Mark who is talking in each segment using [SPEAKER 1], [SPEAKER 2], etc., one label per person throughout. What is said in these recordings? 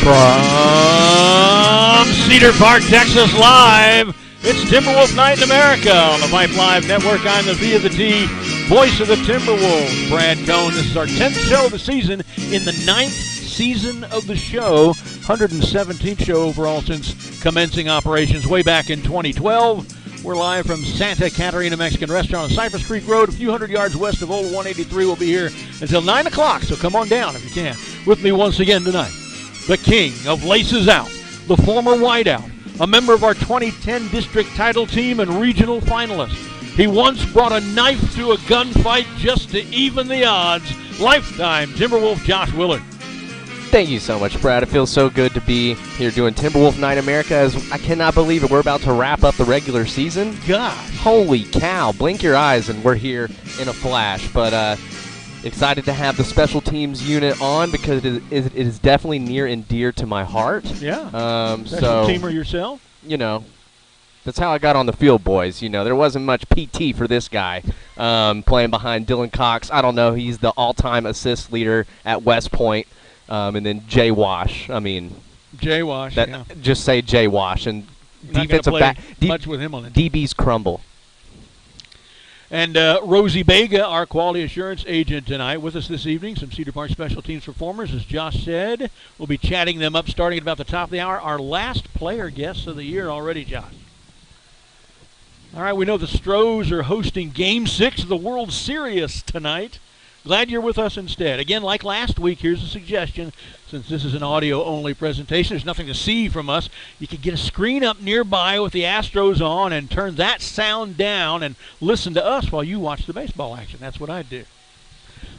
[SPEAKER 1] From Cedar Park, Texas, live, it's Timberwolf Night in America on the Vype Live Network. I'm the V of the T, voice of the Timberwolves, Brad Cohn. This is our 10th show of the season in the 9th season of the show, 117th show overall since commencing operations way back in 2012. We're live from Santa Catarina Mexican Restaurant on Cypress Creek Road, a few hundred yards west of Old 183. We'll be here until 9 o'clock, so come on down if you can. With me once again tonight, the king of Laces Out, the former whiteout, a member of our 2010 district title team and regional finalist. He once brought a knife to a gunfight just to even the odds. Lifetime Timberwolf Josh Willard.
[SPEAKER 2] Thank you so much, Brad. It feels so good to be here doing Timberwolf Night America. As I cannot believe it. We're about to wrap up the regular season.
[SPEAKER 1] Gosh.
[SPEAKER 2] Holy cow. Blink your eyes and we're here in a flash. But excited to have the special teams unit on because it is definitely near and dear to my heart.
[SPEAKER 1] Yeah. Special teamer yourself?
[SPEAKER 2] You know, that's how I got on the field, boys. You know, there wasn't much PT for this guy playing behind Dylan Cox. I don't know. He's the all-time assist leader at West Point. And then Jay Wash. I mean,
[SPEAKER 1] Jay Wash. Yeah.
[SPEAKER 2] Just say Jay Wash and
[SPEAKER 1] defensive back. Much with him on it.
[SPEAKER 2] DBs crumble.
[SPEAKER 1] And Rosie Bega, our quality assurance agent tonight, with us this evening. Some Cedar Park special teams performers, as Josh said. We'll be chatting them up starting at about the top of the hour. Our last player guests of the year already, Josh. All right, we know the Stros are hosting Game 6 of the World Series tonight. Glad you're with us instead. Again, like last week, here's a suggestion. Since this is an audio-only presentation, there's nothing to see from us. You could get a screen up nearby with the Astros on and turn that sound down and listen to us while you watch the baseball action. That's what I'd do.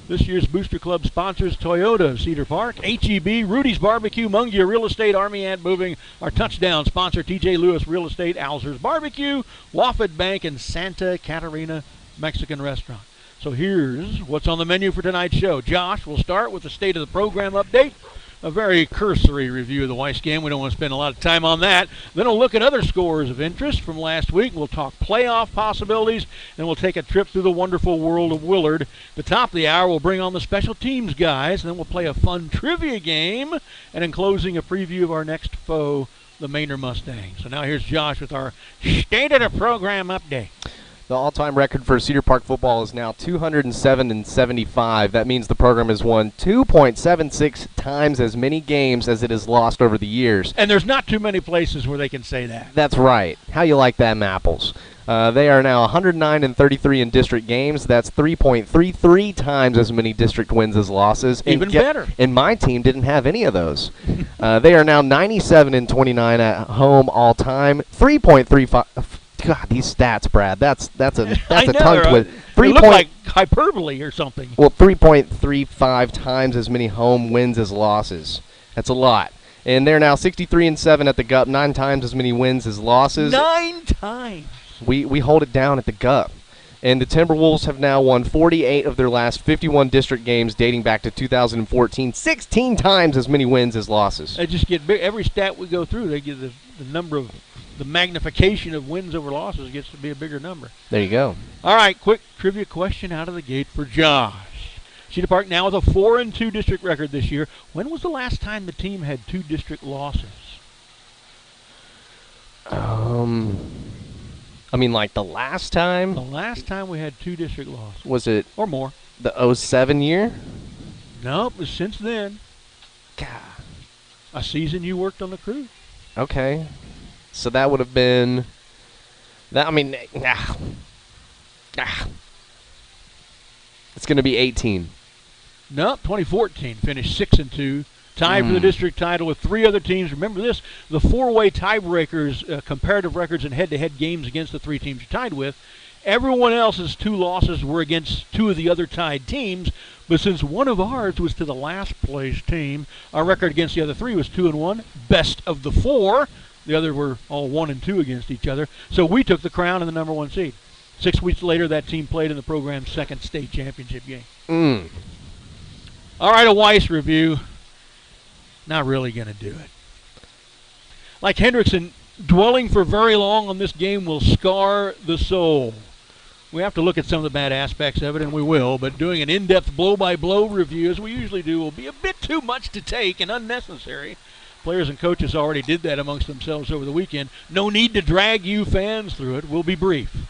[SPEAKER 1] This year's Booster Club sponsors Toyota of Cedar Park, HEB, Rudy's Barbecue, Mungia Real Estate, Army Ant Moving. Our touchdown sponsor, TJ Lewis Real Estate, Alzer's Barbecue, Wofford Bank, and Santa Catarina Mexican Restaurant. So here's what's on the menu for tonight's show. Josh will start with the state of the program update, a very cursory review of the Weiss game. We don't want to spend a lot of time on that. Then we'll look at other scores of interest from last week. We'll talk playoff possibilities, and we'll take a trip through the wonderful world of Willard. At the top of the hour, we'll bring on the special teams guys, and then we'll play a fun trivia game, and in closing, a preview of our next foe, the Manor Mustangs. So now here's Josh with our state of the program update.
[SPEAKER 2] The all-time record for Cedar Park football is now 207-75. That means the program has won 2.76 times as many games as it has lost over the years.
[SPEAKER 1] And there's not too many places where they can say that.
[SPEAKER 2] That's right. How you like them apples? They are now 109-33 in district games. That's 3.33 times as many district wins as losses.
[SPEAKER 1] Even better.
[SPEAKER 2] And my team didn't have any of those. They are now 97-29 at home all time. 3.35. God, these stats, Brad. That's a tongue twister.
[SPEAKER 1] They look like hyperbole or something.
[SPEAKER 2] Well, 3.35 times as many home wins as losses. That's a lot. And they're now 63-7 at the GUP, 9 times as many wins as losses.
[SPEAKER 1] 9 times.
[SPEAKER 2] We hold it down at the GUP. And the Timberwolves have now won 48 of their last 51 district games dating back to 2014. 16 times as many wins as losses.
[SPEAKER 1] They just get big. Every stat we go through, they give the number of the magnification of wins over losses gets to be a bigger number.
[SPEAKER 2] There you go.
[SPEAKER 1] All right, quick trivia question out of the gate for Josh. Cedar Park now with a 4-2 district record this year. When was the last time the team had 2 district losses?
[SPEAKER 2] I mean, like the last time?
[SPEAKER 1] The last time we had 2 district losses.
[SPEAKER 2] Was it?
[SPEAKER 1] Or more.
[SPEAKER 2] The 07 year?
[SPEAKER 1] No, it was since then.
[SPEAKER 2] God.
[SPEAKER 1] A season you worked on the crew.
[SPEAKER 2] Okay. So that would have been that. I mean, it's going to be 18.
[SPEAKER 1] No, 2014 finished 6-2, tied for the district title with 3 other teams. Remember this: the 4-way tiebreakers, comparative records, and head-to-head games against the 3 teams you're tied with. Everyone else's 2 losses were against 2 of the other tied teams. But since one of ours was to the last place team, our record against the other 3 was 2-1, best of the 4. The other were all 1-2 against each other. So we took the crown and the number 1 seed. 6 weeks later, that team played in the program's second state championship game. All right, a Weiss review. Not really going to do it. Like Hendrickson, dwelling for very long on this game will scar the soul. We have to look at some of the bad aspects of it, and we will, but doing an in-depth blow-by-blow review, as we usually do, will be a bit too much to take and unnecessary. Players and coaches already did that amongst themselves over the weekend. No need to drag you fans through it. We'll be brief.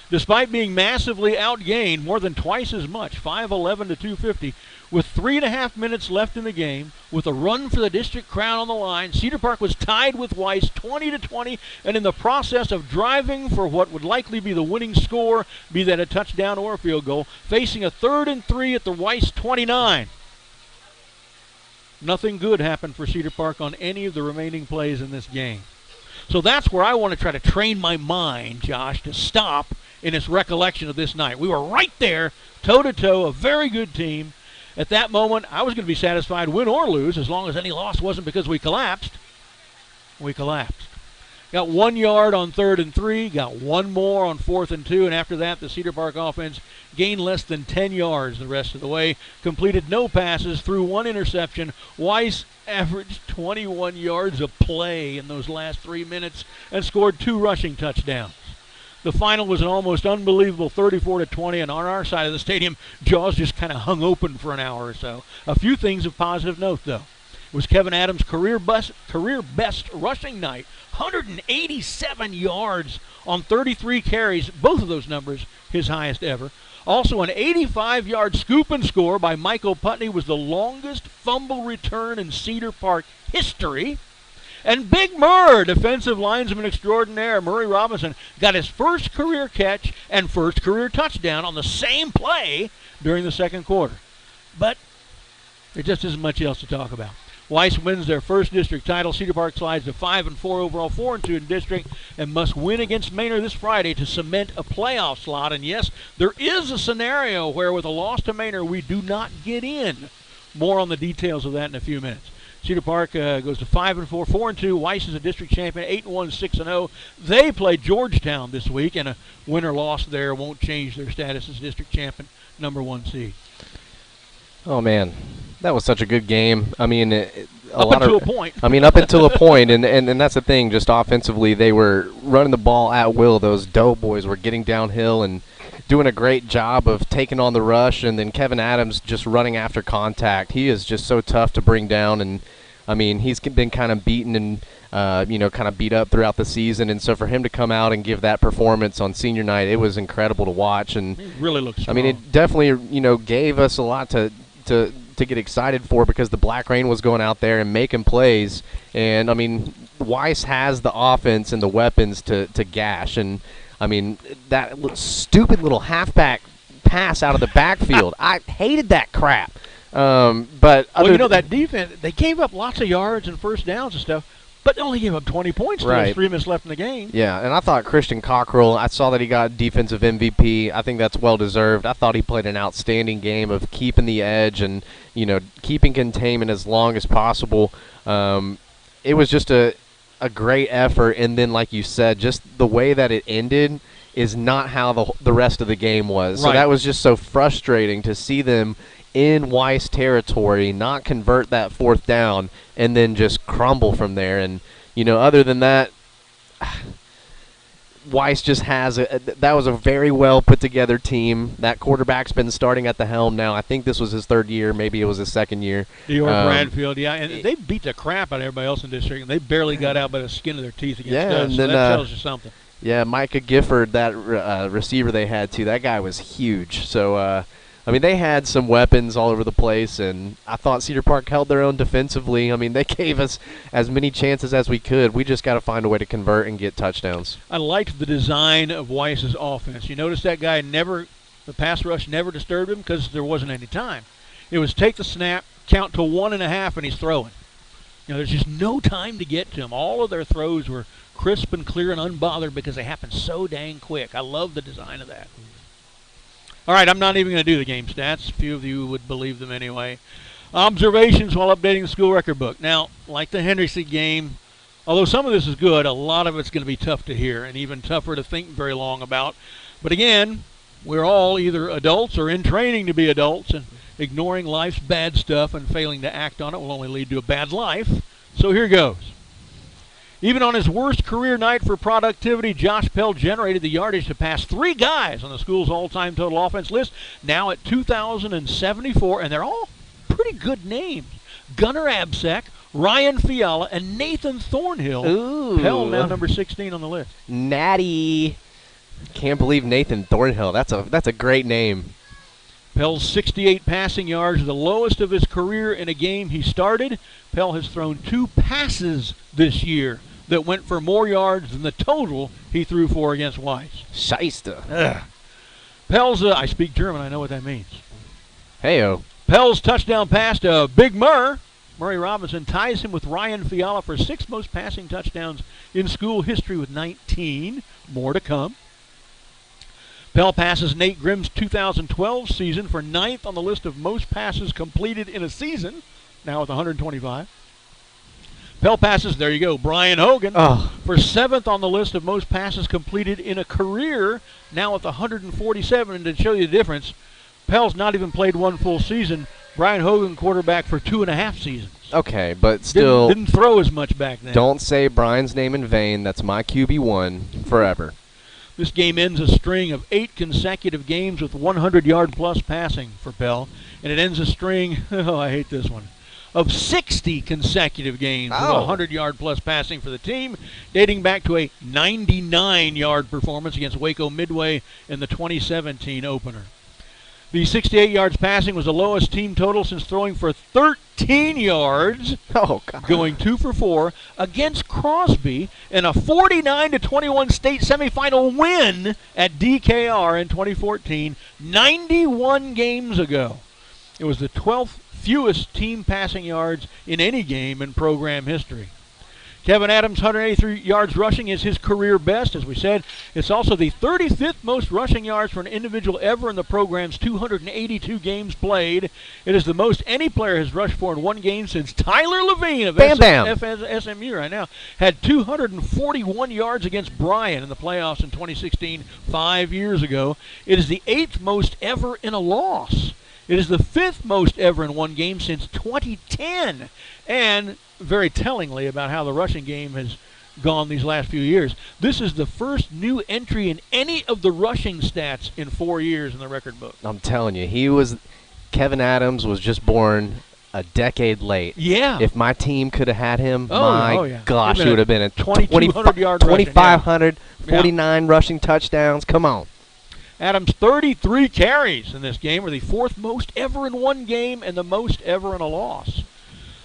[SPEAKER 1] Despite being massively outgained, more than twice as much, 511 to 250, with 3.5 minutes left in the game, with a run for the district crown on the line, Cedar Park was tied with Weiss 20 to 20, and in the process of driving for what would likely be the winning score, be that a touchdown or a field goal, facing a 3rd and 3 at the Weiss 29. Nothing good happened for Cedar Park on any of the remaining plays in this game. So that's where I want to try to train my mind, Josh, to stop in its recollection of this night. We were right there, toe-to-toe, a very good team. At that moment, I was going to be satisfied, win or lose, as long as any loss wasn't because we collapsed. We collapsed. Got 1 yard on 3rd and 3, got one more on 4th and 2, and after that, the Cedar Park offense gained less than 10 yards the rest of the way, completed no passes, threw one interception. Weiss averaged 21 yards a play in those last 3 minutes and scored 2 rushing touchdowns. The final was an almost unbelievable 34 to 20, and on our side of the stadium, jaws just kind of hung open for an hour or so. A few things of positive note, though. It was Kevin Adams' career best rushing night, 187 yards on 33 carries, both of those numbers his highest ever. Also, an 85-yard scoop and score by Michael Putney was the longest fumble return in Cedar Park history. And Big Murr, defensive lineman extraordinaire, Murray Robinson, got his first career catch and first career touchdown on the same play during the second quarter. But there just isn't much else to talk about. Weiss wins their first district title. Cedar Park slides to 5-4 overall, 4-2 in district, and must win against Manor this Friday to cement a playoff slot. And yes, there is a scenario where with a loss to Manor, we do not get in. More on the details of that in a few minutes. Cedar Park goes to 5-4, 4-2. Weiss is a district champion, 8-1, 6-0. They play Georgetown this week, and a win or loss there won't change their status as district champion, number 1 seed.
[SPEAKER 2] Oh man, that was such a good game. I mean,
[SPEAKER 1] up until a point.
[SPEAKER 2] I mean, up until a point, and that's the thing. Just offensively, they were running the ball at will. Those Doughboys were getting downhill and doing a great job of taking on the rush, and then Kevin Adams just running after contact. He is just so tough to bring down, and I mean, he's been kind of beaten and kind of beat up throughout the season, and so for him to come out and give that performance on senior night, it was incredible to watch. And
[SPEAKER 1] he really looks strong.
[SPEAKER 2] I mean, it definitely gave us a lot to get excited for, because the Black Rain was going out there and making plays, and I mean, Weiss has the offense and the weapons to gash. And I mean, that stupid little halfback pass out of the backfield, I hated that crap. But
[SPEAKER 1] that defense, they gave up lots of yards and first downs and stuff, but they only gave up 20 points till there's 3 minutes left in the game.
[SPEAKER 2] Yeah, and I thought Christian Cockrell, I saw that he got defensive MVP. I think that's well-deserved. I thought he played an outstanding game of keeping the edge and, keeping containment as long as possible. It was just a great effort, and then, like you said, just the way that it ended is not how the rest of the game was.
[SPEAKER 1] Right.
[SPEAKER 2] So that was just so frustrating to see them in Weiss territory, not convert that 4th down, and then just crumble from there. And, other than that, Weiss just has that was a very well put together team. That quarterback's been starting at the helm now. I think this was his 3rd year, maybe it was his 2nd year.
[SPEAKER 1] Dior Bradfield, yeah, and they beat the crap out of everybody else in district, and they barely got out by the skin of their teeth against us.
[SPEAKER 2] And
[SPEAKER 1] so
[SPEAKER 2] then,
[SPEAKER 1] that tells you something.
[SPEAKER 2] Yeah, Micah Gifford, that receiver they had too, that guy was huge. So, I mean, they had some weapons all over the place, and I thought Cedar Park held their own defensively. I mean, they gave us as many chances as we could. We just got to find a way to convert and get touchdowns.
[SPEAKER 1] I liked the design of Weiss's offense. You notice that guy the pass rush never disturbed him because there wasn't any time. It was take the snap, count to 1.5, and he's throwing. There's just no time to get to him. All of their throws were crisp and clear and unbothered because they happened so dang quick. I love the design of that. All right, I'm not even going to do the game stats. A few of you would believe them anyway. Observations while updating the school record book. Now, like the Hendrickson game, although some of this is good, a lot of it's going to be tough to hear and even tougher to think very long about. But again, we're all either adults or in training to be adults, and ignoring life's bad stuff and failing to act on it will only lead to a bad life. So here goes. Even on his worst career night for productivity, Josh Pell generated the yardage to pass 3 guys on the school's all-time total offense list, now at 2,074, and they're all pretty good names. Gunnar Absack, Ryan Fiala, and Nathan Thornhill.
[SPEAKER 2] Ooh.
[SPEAKER 1] Pell now number 16 on the list.
[SPEAKER 2] Natty. Can't believe Nathan Thornhill. That's a great name.
[SPEAKER 1] Pell's 68 passing yards, the lowest of his career in a game he started. Pell has thrown 2 passes this year that went for more yards than the total he threw for against Weiss.
[SPEAKER 2] Scheisse.
[SPEAKER 1] Pell's, I speak German, I know what that means.
[SPEAKER 2] Heyo.
[SPEAKER 1] Pell's touchdown pass to Big Murray Robinson ties him with Ryan Fiala for 6th most passing touchdowns in school history with 19. More to come. Pell passes Nate Grimm's 2012 season for 9th on the list of most passes completed in a season, now with 125. Pell passes, there you go, Brian Hogan for 7th on the list of most passes completed in a career, now with 147. And to show you the difference, Pell's not even played 1 full season. Brian Hogan quarterback for 2.5 seasons.
[SPEAKER 2] Okay, but still.
[SPEAKER 1] Didn't throw as much back then.
[SPEAKER 2] Don't say Brian's name in vain. That's my QB1 forever.
[SPEAKER 1] This game ends a string of 8 consecutive games with 100-yard-plus passing for Pell. And it ends a string, I hate this one, of 60 consecutive games with 100-yard-plus passing for the team, dating back to a 99-yard performance against Waco Midway in the 2017 opener. The 68 yards passing was the lowest team total since throwing for 13 yards, going 2 for 4 against Crosby in a 49-21 state semifinal win at DKR in 2014, 91 games ago. It was the 12th fewest team passing yards in any game in program history. Kevin Adams' 183 yards rushing is his career best, as we said. It's also the 35th most rushing yards for an individual ever in the program's 282 games played. It is the most any player has rushed for in one game since Tyler Levine of SMU right now had 241 yards against Bryan in the playoffs in 2016, 5 years ago. It is the 8th most ever in a loss. It is the 5th most ever in one game since 2010. And very tellingly about how the rushing game has gone these last few years, this is the first new entry in any of the rushing stats in 4 years in the record book.
[SPEAKER 2] I'm telling you, Kevin Adams was just born a decade late.
[SPEAKER 1] Yeah.
[SPEAKER 2] If my team could have had him, gosh, it would have been a
[SPEAKER 1] 2,200-yard
[SPEAKER 2] 2,500, 49 rushing touchdowns. Come on.
[SPEAKER 1] Adams' 33 carries in this game were the 4th most ever in one game and the most ever in a loss.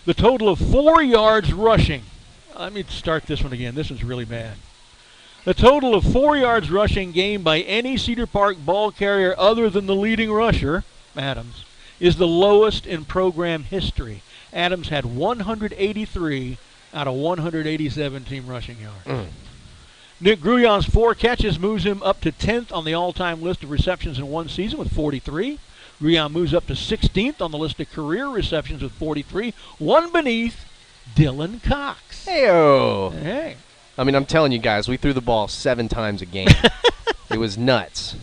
[SPEAKER 1] The total of 4 yards rushing. Let me start this one again. This is really bad. The total of 4 yards rushing gained by any Cedar Park ball carrier other than the leading rusher, Adams, is the lowest in program history. Adams had 183 out of 187 team rushing yards. Nick Gruyan's 4 catches moves him up to 10th on the all-time list of receptions in one season with 43. Gruyan moves up to 16th on the list of career receptions with 43, one beneath Dylan Cox.
[SPEAKER 2] Heyo.
[SPEAKER 1] Hey.
[SPEAKER 2] I mean, I'm telling you guys, we threw the ball 7 times a game. It was nuts.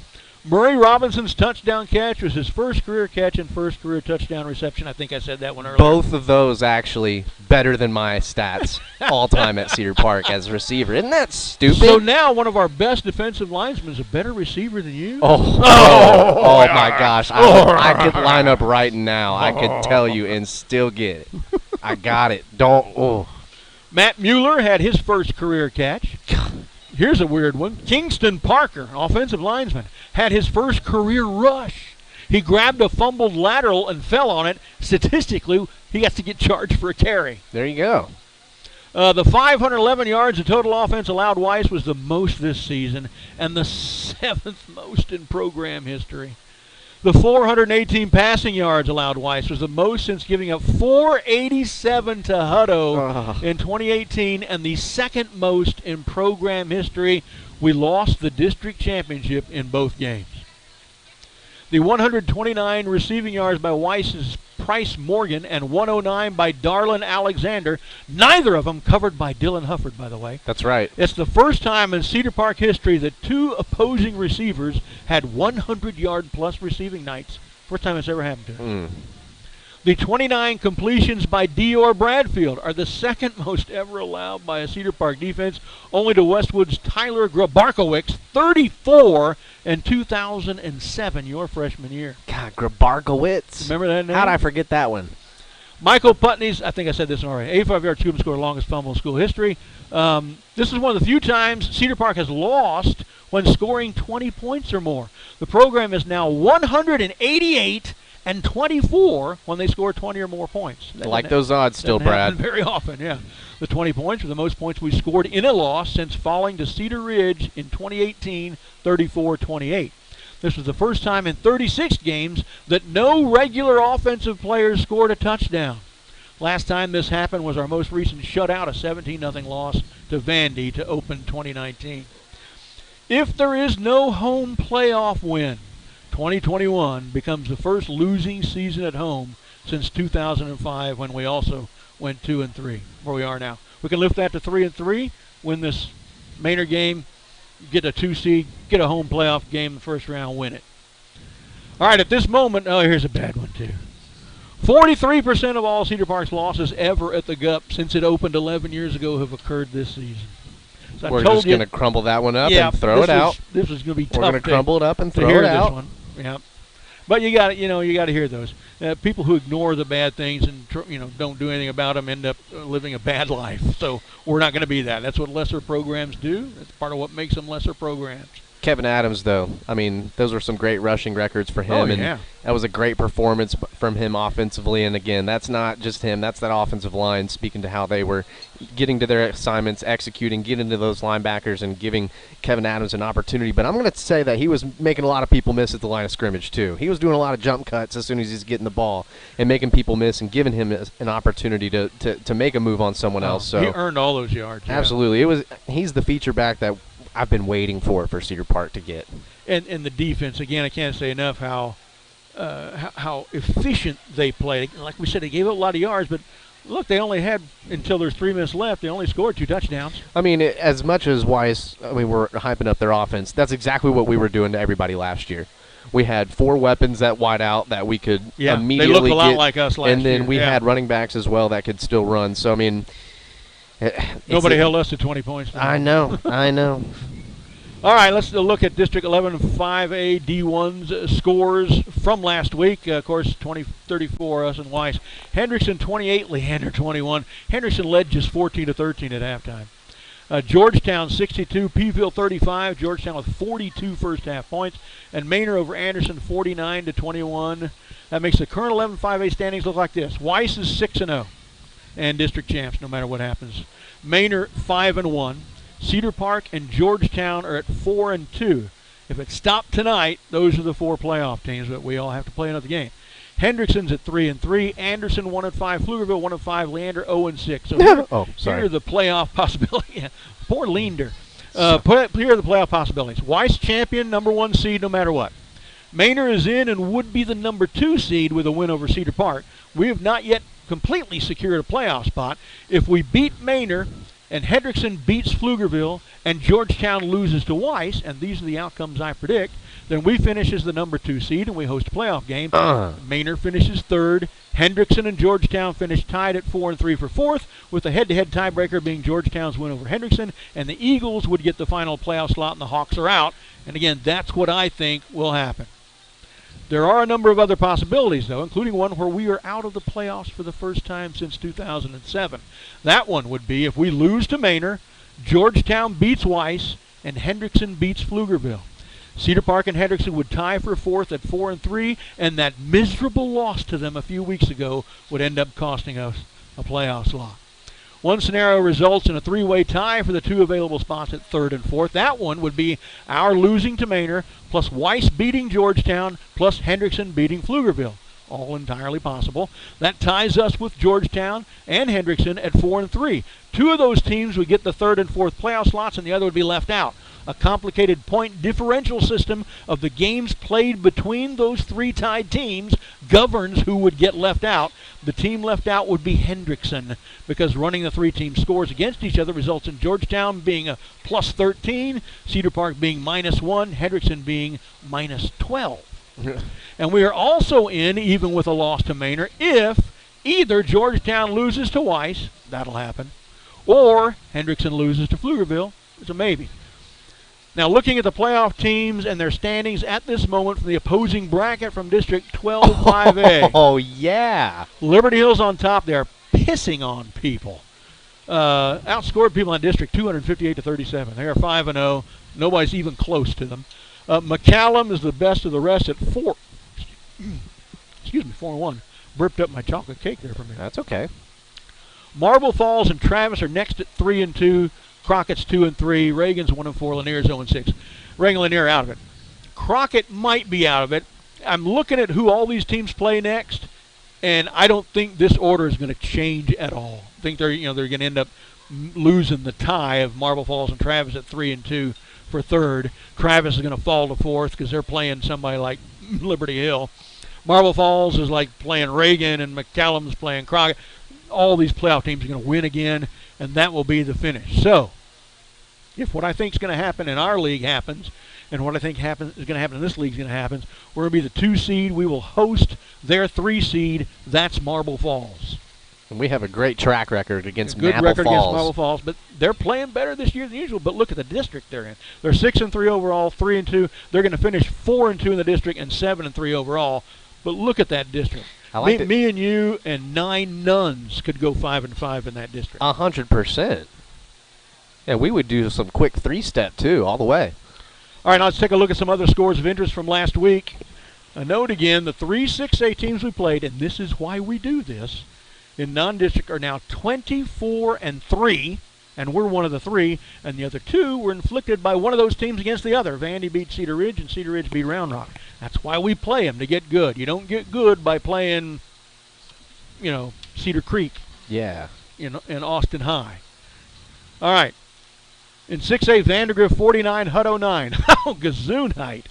[SPEAKER 1] Murray Robinson's touchdown catch was his first career catch and first career touchdown reception. I think I said that one earlier.
[SPEAKER 2] Both of those actually better than my stats all time at Cedar Park as a receiver. Isn't that stupid?
[SPEAKER 1] So now one of our best defensive linemen is a better receiver than you?
[SPEAKER 2] Oh my gosh. I could line up right now. I could tell you and still get it. I got it.
[SPEAKER 1] Matt Mueller had his first career catch. Here's a weird one. Kingston Parker, offensive lineman, had his first career rush. He grabbed a fumbled lateral and fell on it. Statistically, he has to get charged for a carry.
[SPEAKER 2] There you go.
[SPEAKER 1] The 511 yards of total offense allowed Weiss was the most this season and the 7th most in program history. The 418 passing yards allowed Weiss was the most since giving up 487 to Hutto in 2018 and the 2nd most in program history. We lost the district championship in both games. The 129 receiving yards by Weiss's Price Morgan and 109 by Darlin Alexander, neither of them covered by Dylan Hufford, by the way.
[SPEAKER 2] That's right.
[SPEAKER 1] It's the first time in Cedar Park history that 2 opposing receivers had 100-yard-plus receiving nights. First time it's ever happened to us. The 29 completions by Dior Bradfield are the 2nd most ever allowed by a Cedar Park defense, only to Westwood's Tyler Grabarkowicz, 34 in 2007, your freshman year.
[SPEAKER 2] God, Grabarkowicz.
[SPEAKER 1] Remember that name?
[SPEAKER 2] How'd I forget that one?
[SPEAKER 1] Michael Putney's, I think I said this already, 85-yard scoop and score, longest fumble in school history. This is one of the few times Cedar Park has lost when scoring 20 points or more. The program is now 188-24 when they score 20 or more points.
[SPEAKER 2] I like those odds still, Brad.
[SPEAKER 1] Very often, yeah. The 20 points are the most points we scored in a loss since falling to Cedar Ridge in 2018, 34-28. This was the first time in 36 games that no regular offensive players scored a touchdown. Last time this happened was our most recent shutout, a 17-0 loss to Vandy to open 2019. If there is no home playoff win, 2021 becomes the first losing season at home since 2005 when we also went 2-3, where we are now. We can lift that to 3-3, win this Maynard game, get a 2 seed, get a home playoff game in the first round, win it. All right, at this moment, here's a bad one too. 43% of all Cedar Park's losses ever at the GUP since it opened 11 years ago have occurred this season. So
[SPEAKER 2] We're just going to crumble that one up and throw it out.
[SPEAKER 1] This is going to be tough.
[SPEAKER 2] We're going to crumble it up and throw it out.
[SPEAKER 1] This one. Yeah. But you got to hear those. People who ignore the bad things and don't do anything about them end up living a bad life. So we're not going to be that. That's what lesser programs do. That's part of what makes them lesser programs.
[SPEAKER 2] Kevin Adams, though, I mean, those were some great rushing records for him. And that was a great performance from him offensively. And, again, that's not just him. That's that offensive line speaking to how they were getting to their assignments, executing, getting to those linebackers, and giving Kevin Adams an opportunity. But I'm going to say that he was making a lot of people miss at the line of scrimmage, too. He was doing a lot of jump cuts as soon as he's getting the ball and making people miss and giving him an opportunity to make a move on someone else. So
[SPEAKER 1] he earned all those yards.
[SPEAKER 2] Absolutely. He's the feature back that I've been waiting for Cedar Park to get.
[SPEAKER 1] And the defense, again, I can't say enough how efficient they played. Like we said, they gave up a lot of yards, but look, they only had, until there's 3 minutes left, they only scored 2 touchdowns.
[SPEAKER 2] I mean, as much as Weiss, we're hyping up their offense, that's exactly what we were doing to everybody last year. We had 4 weapons at wide out that we could immediately
[SPEAKER 1] they look a lot
[SPEAKER 2] get,
[SPEAKER 1] like us last year.
[SPEAKER 2] and then we had running backs as well that could still run. So, I mean,
[SPEAKER 1] nobody held us to 20 points.
[SPEAKER 2] I know.
[SPEAKER 1] All right, let's look at District 11 5A D1's scores from last week. Of course, 20-34 us and Weiss. Hendrickson 28, Leander 21. Hendrickson led just 14-13 at halftime. Georgetown 62, Peeville 35. Georgetown with 42 first half points. And Manor over Anderson 49-21. That makes the current 11 5A standings look like this. Weiss is 6-0 and district champs no matter what happens. Manor 5-1. Cedar Park and Georgetown are at 4-2. If it stopped tonight, those are the 4 playoff teams, but we all have to play another game. Hendrickson's at 3-3. Anderson 1-5. Pflugerville 1-5. Leander 0-6. So here are the playoff possibilities. Poor Leander. Here are the playoff possibilities. Weiss champion, number 1 seed, no matter what. Manor is in and would be the number 2 seed with a win over Cedar Park. We have not yet completely secured a playoff spot. If we beat Manor and Hendrickson beats Pflugerville and Georgetown loses to Weiss, and these are the outcomes I predict, then we finish as the number 2 seed and we host a playoff game. Manor finishes 3rd. Hendrickson and Georgetown finish tied at 4-3 for 4th, with the head-to-head tiebreaker being Georgetown's win over Hendrickson, and the Eagles would get the final playoff slot and the Hawks are out. And again, that's what I think will happen. There are a number of other possibilities, though, including one where we are out of the playoffs for the first time since 2007. That one would be if we lose to Manor, Georgetown beats Weiss, and Hendrickson beats Pflugerville. Cedar Park and Hendrickson would tie for 4th at 4-3, and that miserable loss to them a few weeks ago would end up costing us a playoff slot. One scenario results in a 3-way tie for the 2 available spots at 3rd and 4th. That one would be our losing to Manor, plus Weiss beating Georgetown, plus Hendrickson beating Pflugerville. All entirely possible. That ties us with Georgetown and Hendrickson at 4-3. 2 of those teams would get the 3rd and 4th playoff slots, and the other would be left out. A complicated point differential system of the games played between those 3 tied teams governs who would get left out. The team left out would be Hendrickson, because running the 3 team scores against each other results in Georgetown being a plus 13, Cedar Park being -1, Hendrickson being -12. And we are also in, even with a loss to Manor, if either Georgetown loses to Weiss, that'll happen, or Hendrickson loses to Pflugerville. It's a maybe. Now, looking at the playoff teams and their standings at this moment from the opposing bracket from District 12 5A.
[SPEAKER 2] Oh, yeah.
[SPEAKER 1] Liberty Hill's on top. They're pissing on people. Outscored people in District 258-37. They are 5-0. Nobody's even close to them. McCallum is the best of the rest at 4. Excuse me, 4-1. Burped up my chocolate cake there for a minute.
[SPEAKER 2] That's okay.
[SPEAKER 1] Marble Falls and Travis are next at 3-2. Crockett's 2-3. Reagan's 1-4. Lanier's 0-6. Reagan and Lanier out of it. Crockett might be out of it. I'm looking at who all these teams play next, and I don't think this order is going to change at all. I think they're going to end up losing the tie of Marble Falls and Travis at 3-2 for third. Travis is going to fall to fourth because they're playing somebody like Liberty Hill. Marble Falls is like playing Reagan, and McCallum's playing Crockett. All these playoff teams are going to win again, and that will be the finish. So, if what I think is going to happen in our league happens, and what I think is going to happen in this league is going to happen, we're going to be the 2 seed. We will host their 3 seed. That's Marble Falls.
[SPEAKER 2] And we have a great track record against
[SPEAKER 1] Good
[SPEAKER 2] Marble
[SPEAKER 1] record
[SPEAKER 2] Falls.
[SPEAKER 1] against Marble Falls, but they're playing better this year than usual. But look at the district they're in. They're 6-3 overall, 3-2. They're going to finish 4-2 in the district and 7-3 overall. But look at that district. Me and you and 9 nuns could go 5-5 in that district.
[SPEAKER 2] 100%. Yeah, we would do some quick 3-step too, all the way.
[SPEAKER 1] All right, now let's take a look at some other scores of interest from last week. A note again: the 3 6A teams we played, and this is why we do this, in non-district are now 24-3, and we're one of the 3, and the other 2 were inflicted by one of those teams against the other. Vandy beat Cedar Ridge, and Cedar Ridge beat Round Rock. That's why we play them, to get good. You don't get good by playing, Cedar Creek.
[SPEAKER 2] Yeah.
[SPEAKER 1] In Austin High. All right. In 6A, Vandergrift 49, Hutto 9. Oh, Gazoonite.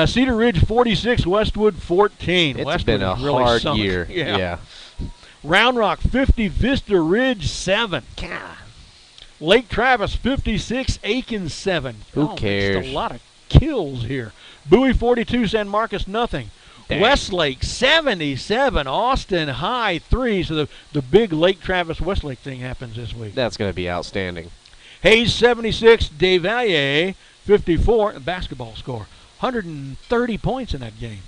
[SPEAKER 1] Cedar Ridge 46, Westwood 14.
[SPEAKER 2] It's
[SPEAKER 1] Westwood
[SPEAKER 2] been a
[SPEAKER 1] really
[SPEAKER 2] hard
[SPEAKER 1] summoned.
[SPEAKER 2] year.
[SPEAKER 1] Yeah. Round Rock 50, Vista Ridge 7. Lake Travis 56, Aiken 7.
[SPEAKER 2] Who cares?
[SPEAKER 1] Just a lot of kills here. Bowie 42, San Marcos nothing.
[SPEAKER 2] Dang.
[SPEAKER 1] Westlake 77, Austin High 3. So the big Lake Travis Westlake thing happens this week.
[SPEAKER 2] That's going to be outstanding.
[SPEAKER 1] Hayes 76, Desvalier 54. Basketball score. 130 points in that game.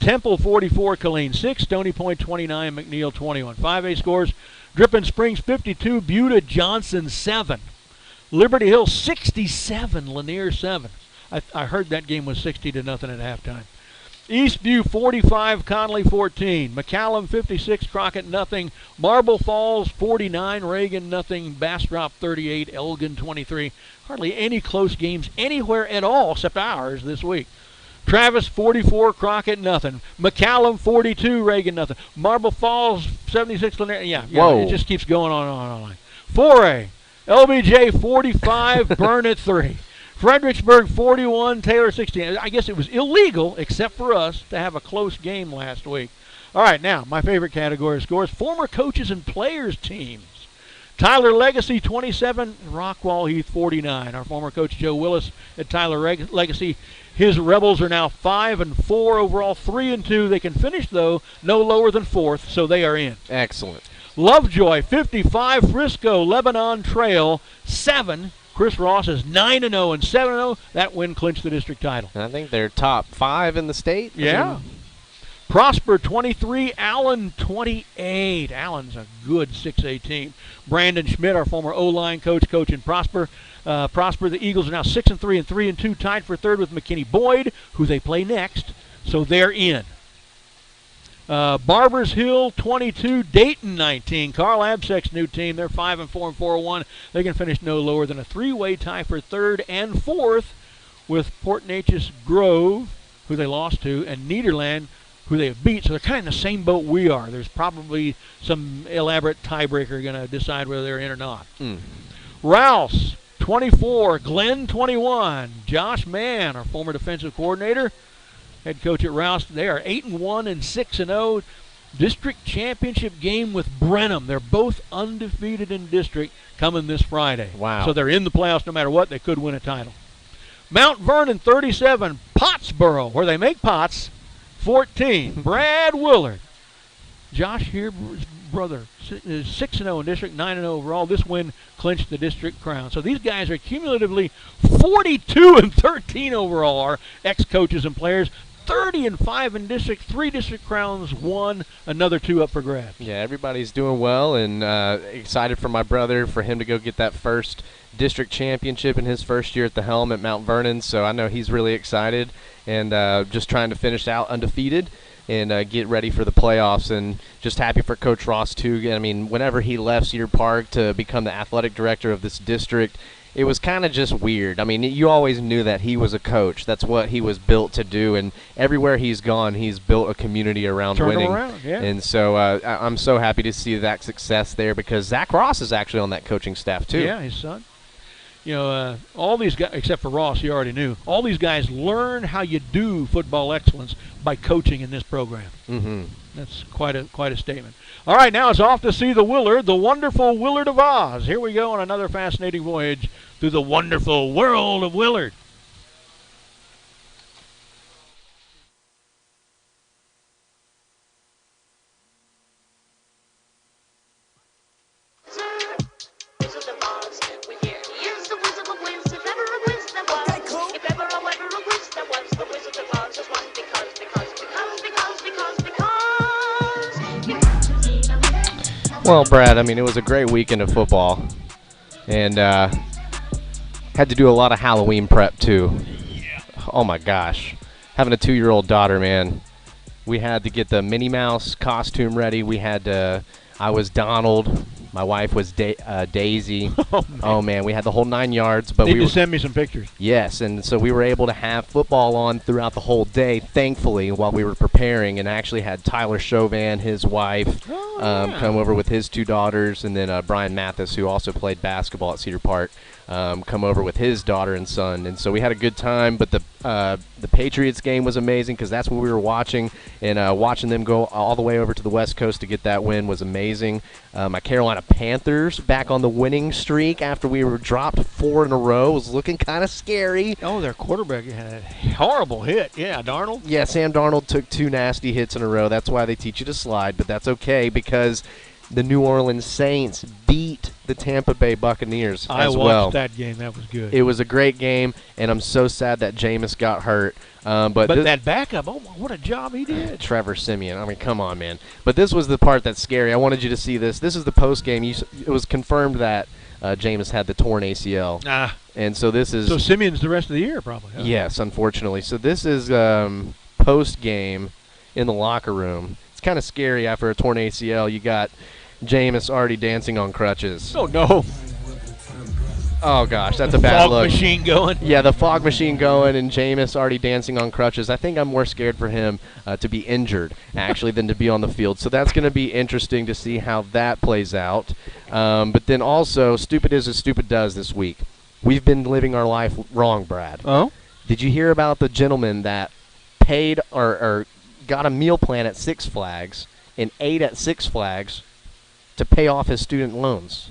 [SPEAKER 1] Temple 44, Killeen 6, Stony Point 29, McNeil 21. 5A scores: Drippin Springs 52, Buda Johnson 7. Liberty Hill 67, Lanier 7. I heard that game was 60-0 at halftime. Eastview 45, Conley 14. McCallum 56, Crockett nothing. Marble Falls 49, Reagan nothing. Bastrop 38, Elgin 23. Hardly any close games anywhere at all except ours this week. Travis 44, Crockett nothing. McCallum 42, Reagan nothing. Marble Falls 76, Lanier. Yeah, it just keeps going on and on. 4A, LBJ 45, Burnett 3. Fredericksburg 41, Taylor 16. I guess it was illegal, except for us, to have a close game last week. All right, now, my favorite category of scores: former coaches and players teams. Tyler Legacy 27, Rockwall Heath 49. Our former coach Joe Willis at Tyler Legacy. His Rebels are now 5-4 overall, 3-2. They can finish, though, no lower than 4th, so they are in.
[SPEAKER 2] Excellent.
[SPEAKER 1] Lovejoy 55, Frisco Lebanon Trail 7. Chris Ross is 9-0 and 7-0. That win clinched the district title.
[SPEAKER 2] I think they're top 5 in the state.
[SPEAKER 1] Yeah. Prosper 23, Allen 28. Allen's a good 6A team. Brandon Schmidt, our former O-line coach in Prosper. The Eagles are now 6-3 and 3-2, tied for third with McKinney Boyd, who they play next. So they're in. Barbers Hill 22, Dayton 19. Carl Absek's new team. They're 5-4 and 4-1. They can finish no lower than a 3-way tie for third and 4th with Port Neches Grove, who they lost to, and Nederland, who they have beat. So they're kind of in the same boat we are. There's probably some elaborate tiebreaker going to decide whether they're in or not. Rouse 24, Glenn 21. Josh Mann, our former defensive coordinator, head coach at Rouse. They are 8-1 and 6-0. District championship game with Brenham. They're both undefeated in district coming this Friday.
[SPEAKER 2] Wow.
[SPEAKER 1] So they're in the playoffs no matter what. They could win a title. Mount Vernon 37, Pottsboro, where they make pots, 14. Brad Willard. Josh here brother is 6-0 in district, 9-0 overall. This win clinched the district crown. So these guys are cumulatively 42-13 overall. Our ex-coaches and players. 30-5 in district, 3 district crowns, 1, another 2 up for grabs.
[SPEAKER 2] Yeah, everybody's doing well, and excited for my brother for him to go get that first district championship in his first year at the helm at Mount Vernon. So I know he's really excited and just trying to finish out undefeated and get ready for the playoffs. And just happy for Coach Ross too. I mean, whenever he left Cedar Park to become the athletic director of this district, it was kind of just weird. I mean, you always knew that he was a coach. That's what he was built to do. And everywhere he's gone, he's built a community around winning.
[SPEAKER 1] Around, yeah.
[SPEAKER 2] And so I'm so happy to see that success there because Zach Ross is actually on that coaching staff too.
[SPEAKER 1] Yeah, his son. You know, all these guys, except for Ross, you already knew, all these guys learn how you do football excellence by coaching in this program.
[SPEAKER 2] Mm-hmm.
[SPEAKER 1] That's quite a statement. All right, now it's off to see the Willard, the wonderful Willard of Oz. Here we go on another fascinating voyage through the wonderful world of Willard.
[SPEAKER 2] Well, Brad, I mean, it was a great weekend of football, and had to do a lot of Halloween prep, too.
[SPEAKER 1] Yeah.
[SPEAKER 2] Oh, my gosh. Having a 2-year-old daughter, man, we had to get the Minnie Mouse costume ready. I was Donald. My wife was Daisy. Oh, man, we had the whole 9 yards. But
[SPEAKER 1] Need to send me some pictures.
[SPEAKER 2] Yes, and so we were able to have football on throughout the whole day, thankfully, while we were preparing, and actually had Tyler Chauvin, his wife, come over with his 2 daughters, and then Brian Mathis, who also played basketball at Cedar Park, come over with his daughter and son. And so we had a good time, but the Patriots game was amazing because that's what we were watching, and watching them go all the way over to the West Coast to get that win was amazing. My Carolina Panthers back on the winning streak after we were dropped 4 in a row was looking kind of scary.
[SPEAKER 1] Oh, their quarterback had a horrible hit. Yeah, Darnold.
[SPEAKER 2] Yeah, Sam Darnold took 2 nasty hits in a row. That's why they teach you to slide, but that's okay because the New Orleans Saints beat the Tampa Bay Buccaneers as well.
[SPEAKER 1] I watched that game. That was good.
[SPEAKER 2] It was a great game, and I'm so sad that Jameis got hurt. But
[SPEAKER 1] that backup, oh, what a job he did.
[SPEAKER 2] Trevor Siemian. I mean, come on, man. But this was the part that's scary. I wanted you to see this. This is the post game. It was confirmed that Jameis had the torn ACL. And so this is.
[SPEAKER 1] So Simeon's the rest of the year, probably. Huh?
[SPEAKER 2] Yes, unfortunately. So this is post game in the locker room. It's kind of scary after a torn ACL. You got Jameis already dancing on crutches.
[SPEAKER 1] Oh, no.
[SPEAKER 2] Oh, gosh, that's a bad
[SPEAKER 1] fog
[SPEAKER 2] look.
[SPEAKER 1] Machine going.
[SPEAKER 2] Yeah, the fog machine going, and Jameis already dancing on crutches. I think I'm more scared for him to be injured, actually, than to be on the field. So that's going to be interesting to see how that plays out. But then also, stupid is as stupid does this week. We've been living our life wrong, Brad.
[SPEAKER 1] Oh?
[SPEAKER 2] Did you hear about the gentleman that paid or got a meal plan at Six Flags and ate at Six Flags to pay off his student loans?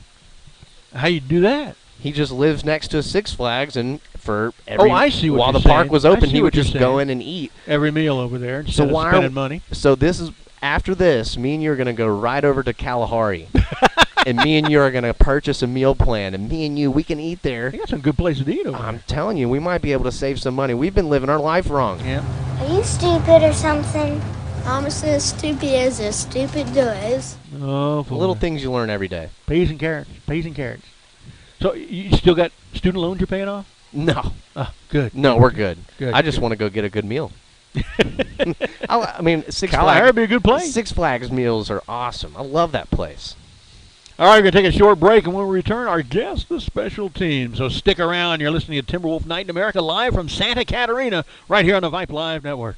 [SPEAKER 1] How you do that?
[SPEAKER 2] He just lives next to Six Flags, and for every
[SPEAKER 1] I see what
[SPEAKER 2] while
[SPEAKER 1] you're
[SPEAKER 2] the park
[SPEAKER 1] saying.
[SPEAKER 2] was
[SPEAKER 1] I
[SPEAKER 2] open,
[SPEAKER 1] see
[SPEAKER 2] he
[SPEAKER 1] what
[SPEAKER 2] would
[SPEAKER 1] you're
[SPEAKER 2] just
[SPEAKER 1] saying.
[SPEAKER 2] go in and eat.
[SPEAKER 1] Every meal over there instead of spending money.
[SPEAKER 2] So this is after this. Me and you are going to go right over to Kalahari, and me and you are going to purchase a meal plan, and me and you we can eat there.
[SPEAKER 1] You got some good places to eat over
[SPEAKER 2] I'm
[SPEAKER 1] there.
[SPEAKER 2] telling you, we might be able to save some money. We've been living our life wrong.
[SPEAKER 1] Yeah.
[SPEAKER 3] Are you stupid or something? Honestly, as stupid as stupid does.
[SPEAKER 1] Oh, boy.
[SPEAKER 2] Little things you learn every day.
[SPEAKER 1] Peas and carrots. Peas and carrots. So you still got student loans you're paying off?
[SPEAKER 2] No.
[SPEAKER 1] Good.
[SPEAKER 2] No, we're good.
[SPEAKER 1] Good,
[SPEAKER 2] I just
[SPEAKER 1] good.
[SPEAKER 2] want to go get a good meal. I mean,
[SPEAKER 1] Kalahari would be a good place.
[SPEAKER 2] Six Flags meals are awesome. I love that place.
[SPEAKER 1] All right, we're going to take a short break, and when we return, our guest, the special team. So stick around. You're listening to Timberwolf Night in America live from Santa Catarina right here on the Vype Live Network.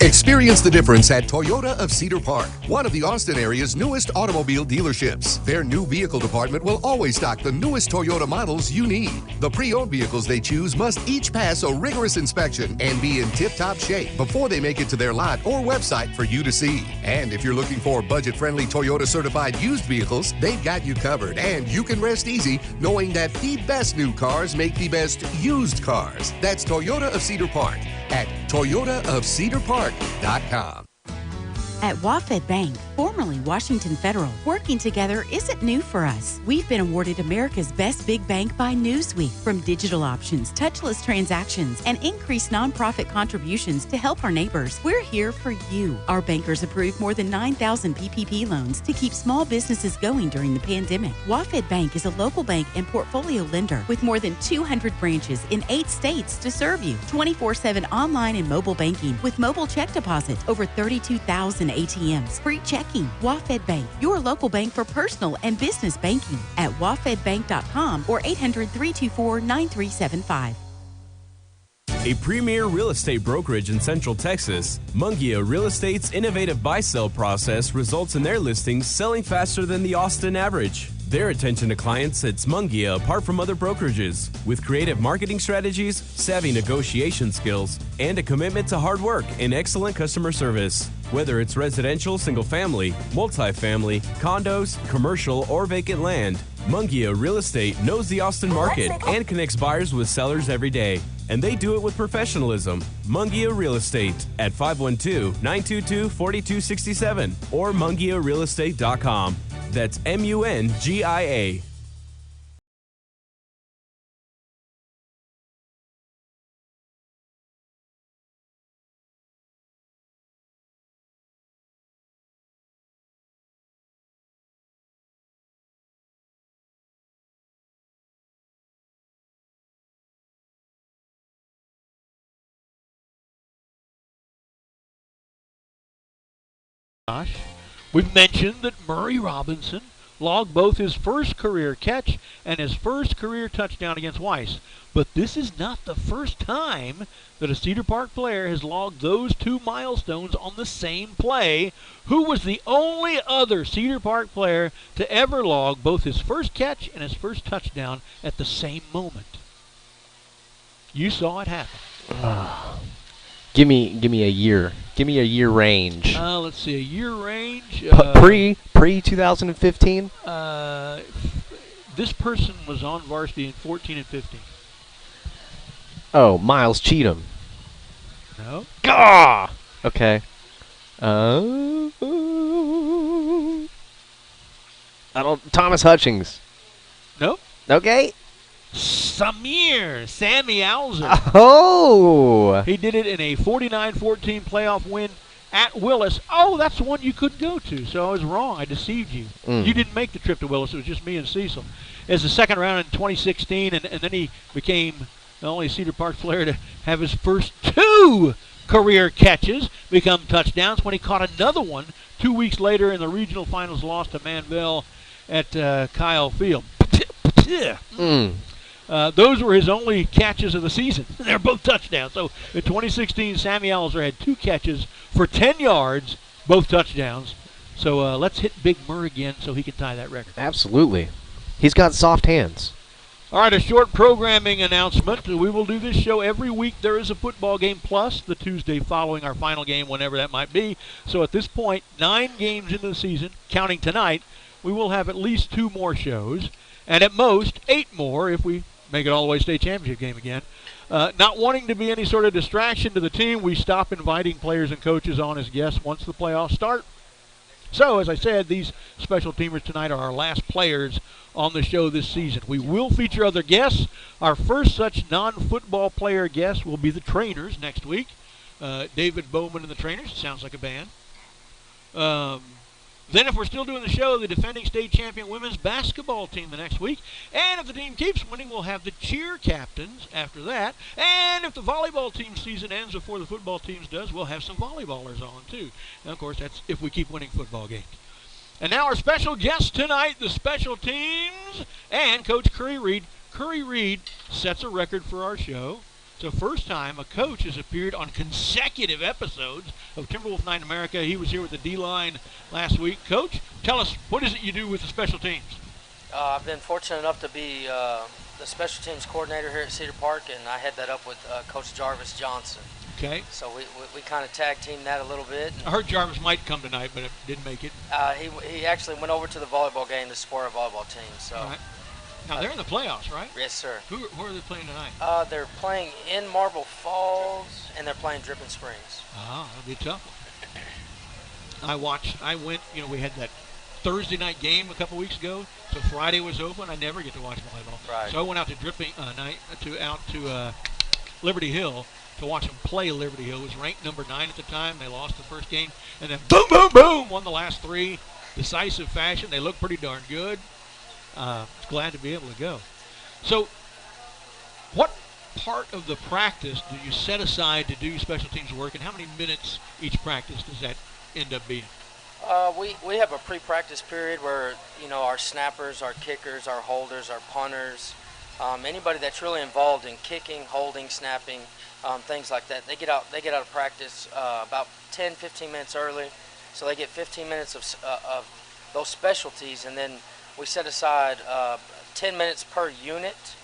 [SPEAKER 4] Experience the difference at Toyota of Cedar Park, one of the Austin area's newest automobile dealerships. Their new vehicle department will always stock the newest Toyota models you need. The pre-owned vehicles they choose must each pass a rigorous inspection and be in tip-top shape before they make it to their lot or website for you to see. And if you're looking for budget-friendly Toyota certified used vehicles, they've got you covered, and you can rest easy knowing that the best new cars make the best used cars. That's Toyota of Cedar Park at toyotaofcedarpark.com.
[SPEAKER 5] At Wafed Bank, formerly Washington Federal. Working together isn't new for us. We've been awarded America's Best Big Bank by Newsweek. From digital options, touchless transactions, and increased nonprofit contributions to help our neighbors, we're here for you. Our bankers approved more than 9,000 PPP loans to keep small businesses going during the pandemic. WaFd Bank is a local bank and portfolio lender with more than 200 branches in 8 states to serve you. 24/7 online and mobile banking with mobile check deposits, over 32,000 ATMs, free checking. WaFd Bank, your local bank for personal and business banking at wafedbank.com or 800-324-9375.
[SPEAKER 6] A premier real estate brokerage in Central Texas, Mungia Real Estate's innovative buy-sell process results in their listings selling faster than the Austin average. Their attention to clients sets Mungia apart from other brokerages with creative marketing strategies, savvy negotiation skills, and a commitment to hard work and excellent customer service. Whether it's residential, single-family, multifamily, condos, commercial, or vacant land, Mungia Real Estate knows the Austin market and connects buyers with sellers every day. And they do it with professionalism. Mungia Real Estate at 512-922-4267 or mungiarealestate.com. That's MUNGIA.
[SPEAKER 1] Josh, we've mentioned that Murray Robinson logged both his first career catch and his first career touchdown against Weiss. But this is not the first time that a Cedar Park player has logged those two milestones on the same play. Who was the only other Cedar Park player to ever log both his first catch and his first touchdown at the same moment? You saw it happen.
[SPEAKER 2] Give me a year. Give me a year range.
[SPEAKER 1] Let's see, a year range.
[SPEAKER 2] Pre 2015.
[SPEAKER 1] This person was on varsity in 14 and 15.
[SPEAKER 2] Oh, Miles Cheatham.
[SPEAKER 1] No.
[SPEAKER 2] Gah! Okay. I don't. Thomas Hutchings.
[SPEAKER 1] Nope.
[SPEAKER 2] Okay.
[SPEAKER 1] Sammy Alzer.
[SPEAKER 2] Oh.
[SPEAKER 1] He did it in a 49-14 playoff win at Willis. Oh, that's the one you couldn't go to, so I was wrong. I deceived you. You didn't make the trip to Willis. It was just me and Cecil. As the second round in 2016, and then he became the only Cedar Park player to have his first two career catches become touchdowns when he caught another one 2 weeks later in the regional finals loss to Manville at Kyle Field. Those were his only catches of the season. They're both touchdowns. So in 2016, Sammy Alzer had 2 catches for 10 yards, both touchdowns. So let's hit Big Murr again so he can tie that record.
[SPEAKER 2] Absolutely. He's got soft hands.
[SPEAKER 1] All right, a short programming announcement. We will do this show every week. There is a football game plus the Tuesday following our final game, whenever that might be. So at this point, 9 games into the season, counting tonight, we will have at least 2 more shows, and at most 8 more if we make it all the way state championship game again. Not wanting to be any sort of distraction to the team, we stop inviting players and coaches on as guests once the playoffs start. So, as I said, these special teamers tonight are our last players on the show this season. We will feature other guests. Our first such non-football player guest will be the Trainers next week. David Bowman and the Trainers. Sounds like a band. Then if we're still doing the show, the defending state champion women's basketball team the next week. And if the team keeps winning, we'll have the cheer captains after that. And if the volleyball team season ends before the football teams does, we'll have some volleyballers on too. And of course, that's if we keep winning football games. And now our special guest tonight, the special teams, and Coach Curry Reed. Curry Reed sets a record for our show. It's the first time a coach has appeared on consecutive episodes of Timberwolf Night in America. He was here with the D-line last week. Coach, tell us, what is it you do with the special teams?
[SPEAKER 7] I've been fortunate enough to be the special teams coordinator here at Cedar Park, and I head that up with Coach Jarvis Johnson.
[SPEAKER 1] Okay.
[SPEAKER 7] So we kind of tag team that a little bit.
[SPEAKER 1] I heard Jarvis might come tonight, but didn't make it.
[SPEAKER 7] He actually went over to the volleyball game to support our volleyball team. So.
[SPEAKER 1] All right. Now, they're in the playoffs, right?
[SPEAKER 7] Yes, sir.
[SPEAKER 1] Who are they playing tonight?
[SPEAKER 7] They're playing in Marble Falls, and they're playing Dripping Springs.
[SPEAKER 1] Ah, that'll be a tough I went, we had that Thursday night game a couple weeks ago, so Friday was open. I never get to watch volleyball.
[SPEAKER 7] Right.
[SPEAKER 1] So I went out to Liberty Hill to watch them play Liberty Hill. It was ranked number 9 at the time. They lost the first game, and then boom, boom, boom, won the last 3, decisive fashion. They looked pretty darn good. Glad to be able to go. So, what part of the practice do you set aside to do special teams work, and how many minutes each practice does that end up being?
[SPEAKER 7] We have a pre-practice period where our snappers, our kickers, our holders, our punters, anybody that's really involved in kicking, holding, snapping, things like that, they get out of practice about 10-15 minutes early, so they get 15 minutes of those specialties, and then we set aside 10 minutes per unit,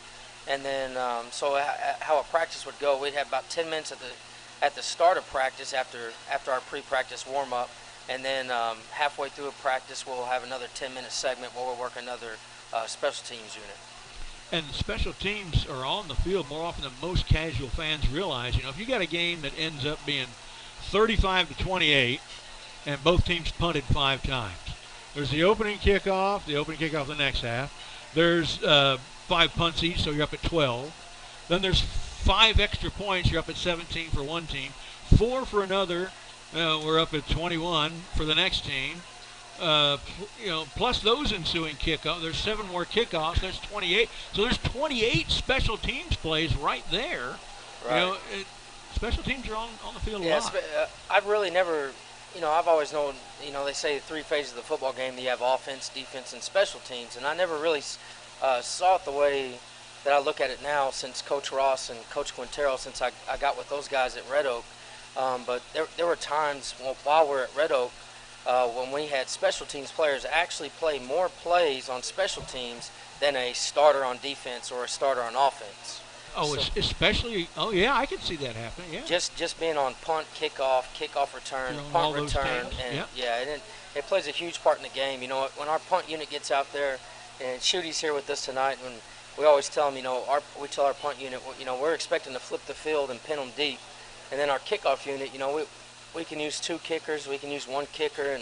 [SPEAKER 7] and then so how a practice would go, we'd have about 10 minutes at the start of practice after our pre-practice warm-up, and then halfway through a practice we'll have another 10-minute segment where we'll work another special teams unit.
[SPEAKER 1] And special teams are on the field more often than most casual fans realize. If you got a game that ends up being 35-28 and both teams punted 5 times, there's the opening kickoff the next half. There's 5 punts each, so you're up at 12. Then there's 5 extra points, you're up at 17 for one team. 4 for another, we're up at 21 for the next team. Plus those ensuing kickoffs. There's 7 more kickoffs. There's 28. So there's 28 special teams plays right there.
[SPEAKER 7] Right.
[SPEAKER 1] Special teams are on the field a lot.
[SPEAKER 7] I've really never, I've always known, they say 3 phases of the football game. You have offense, defense, and special teams. And I never really saw it the way that I look at it now since Coach Ross and Coach Quintero, since I got with those guys at Red Oak. But there were times while we're at Red Oak, when we had special teams players actually play more plays on special teams than a starter on defense or a starter on offense.
[SPEAKER 1] Oh, so especially, I can see that happening, yeah.
[SPEAKER 7] Just being on punt, kickoff return, punt return, and it plays a huge part in the game. When our punt unit gets out there, and Shooty's here with us tonight, and we always tell them, we tell our punt unit, we're expecting to flip the field and pin them deep. And then our kickoff unit, we can use 2 kickers, we can use 1 kicker,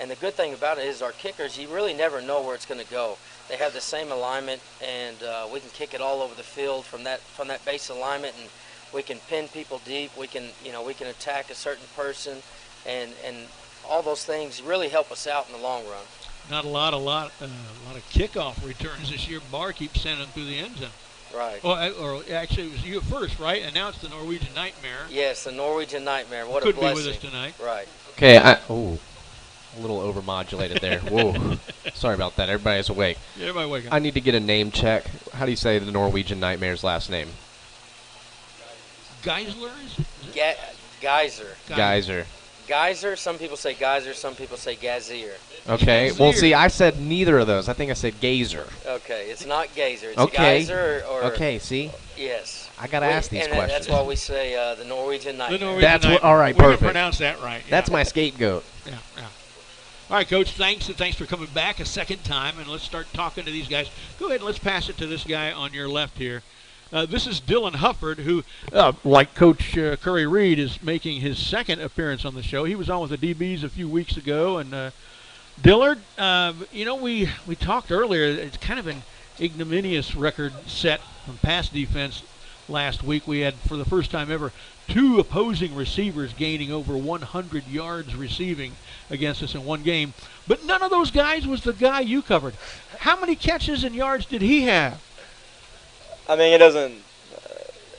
[SPEAKER 7] and the good thing about it is our kickers, you really never know where it's going to go. They have the same alignment, and we can kick it all over the field from that base alignment, and we can pin people deep. We can attack a certain person, and all those things really help us out in the long run.
[SPEAKER 1] Not a lot of kickoff returns this year. Barr keeps sending them through the end zone.
[SPEAKER 7] Right.
[SPEAKER 1] Or actually, it was you at first, right? And now it's the Norwegian Nightmare.
[SPEAKER 7] Yes, the Norwegian Nightmare. What
[SPEAKER 1] Could
[SPEAKER 7] a blessing.
[SPEAKER 1] Be with us tonight.
[SPEAKER 7] Right.
[SPEAKER 2] Okay, a little overmodulated there. Whoa. Sorry about that. Everybody's awake.
[SPEAKER 1] Yeah, everybody waking up.
[SPEAKER 2] I need to get a name check. How do you say the Norwegian Nightmare's last name?
[SPEAKER 1] Geisler? Is it?
[SPEAKER 7] Geyser. Geyser, some people say Geyser, some people say Gazier.
[SPEAKER 2] Okay, well, see, I said neither of those. I think I said Gazer.
[SPEAKER 7] Okay, it's not Gazer. It's
[SPEAKER 2] okay.
[SPEAKER 7] Geyser or
[SPEAKER 2] okay, see?
[SPEAKER 7] Yes.
[SPEAKER 2] I got to ask these questions.
[SPEAKER 7] That's why we say the Norwegian Nightmare.
[SPEAKER 1] The Norwegian Nightmare.
[SPEAKER 2] All right,
[SPEAKER 1] we
[SPEAKER 2] perfect.
[SPEAKER 1] can pronounce that right. Yeah.
[SPEAKER 2] That's my scapegoat.
[SPEAKER 1] Yeah. All right, Coach, thanks for coming back a second time, and let's start talking to these guys. Go ahead and let's pass it to this guy on your left here. This is Dylan Hufford, who, like Coach Curry Reed, is making his second appearance on the show. He was on with the DBs a few weeks ago. And Dillard, we talked earlier, it's kind of an ignominious record set from pass defense last week. We had, for the first time ever, 2 opposing receivers gaining over 100 yards receiving against us in one game. But none of those guys was the guy you covered. How many catches and yards did he have?
[SPEAKER 8] I mean, it doesn't.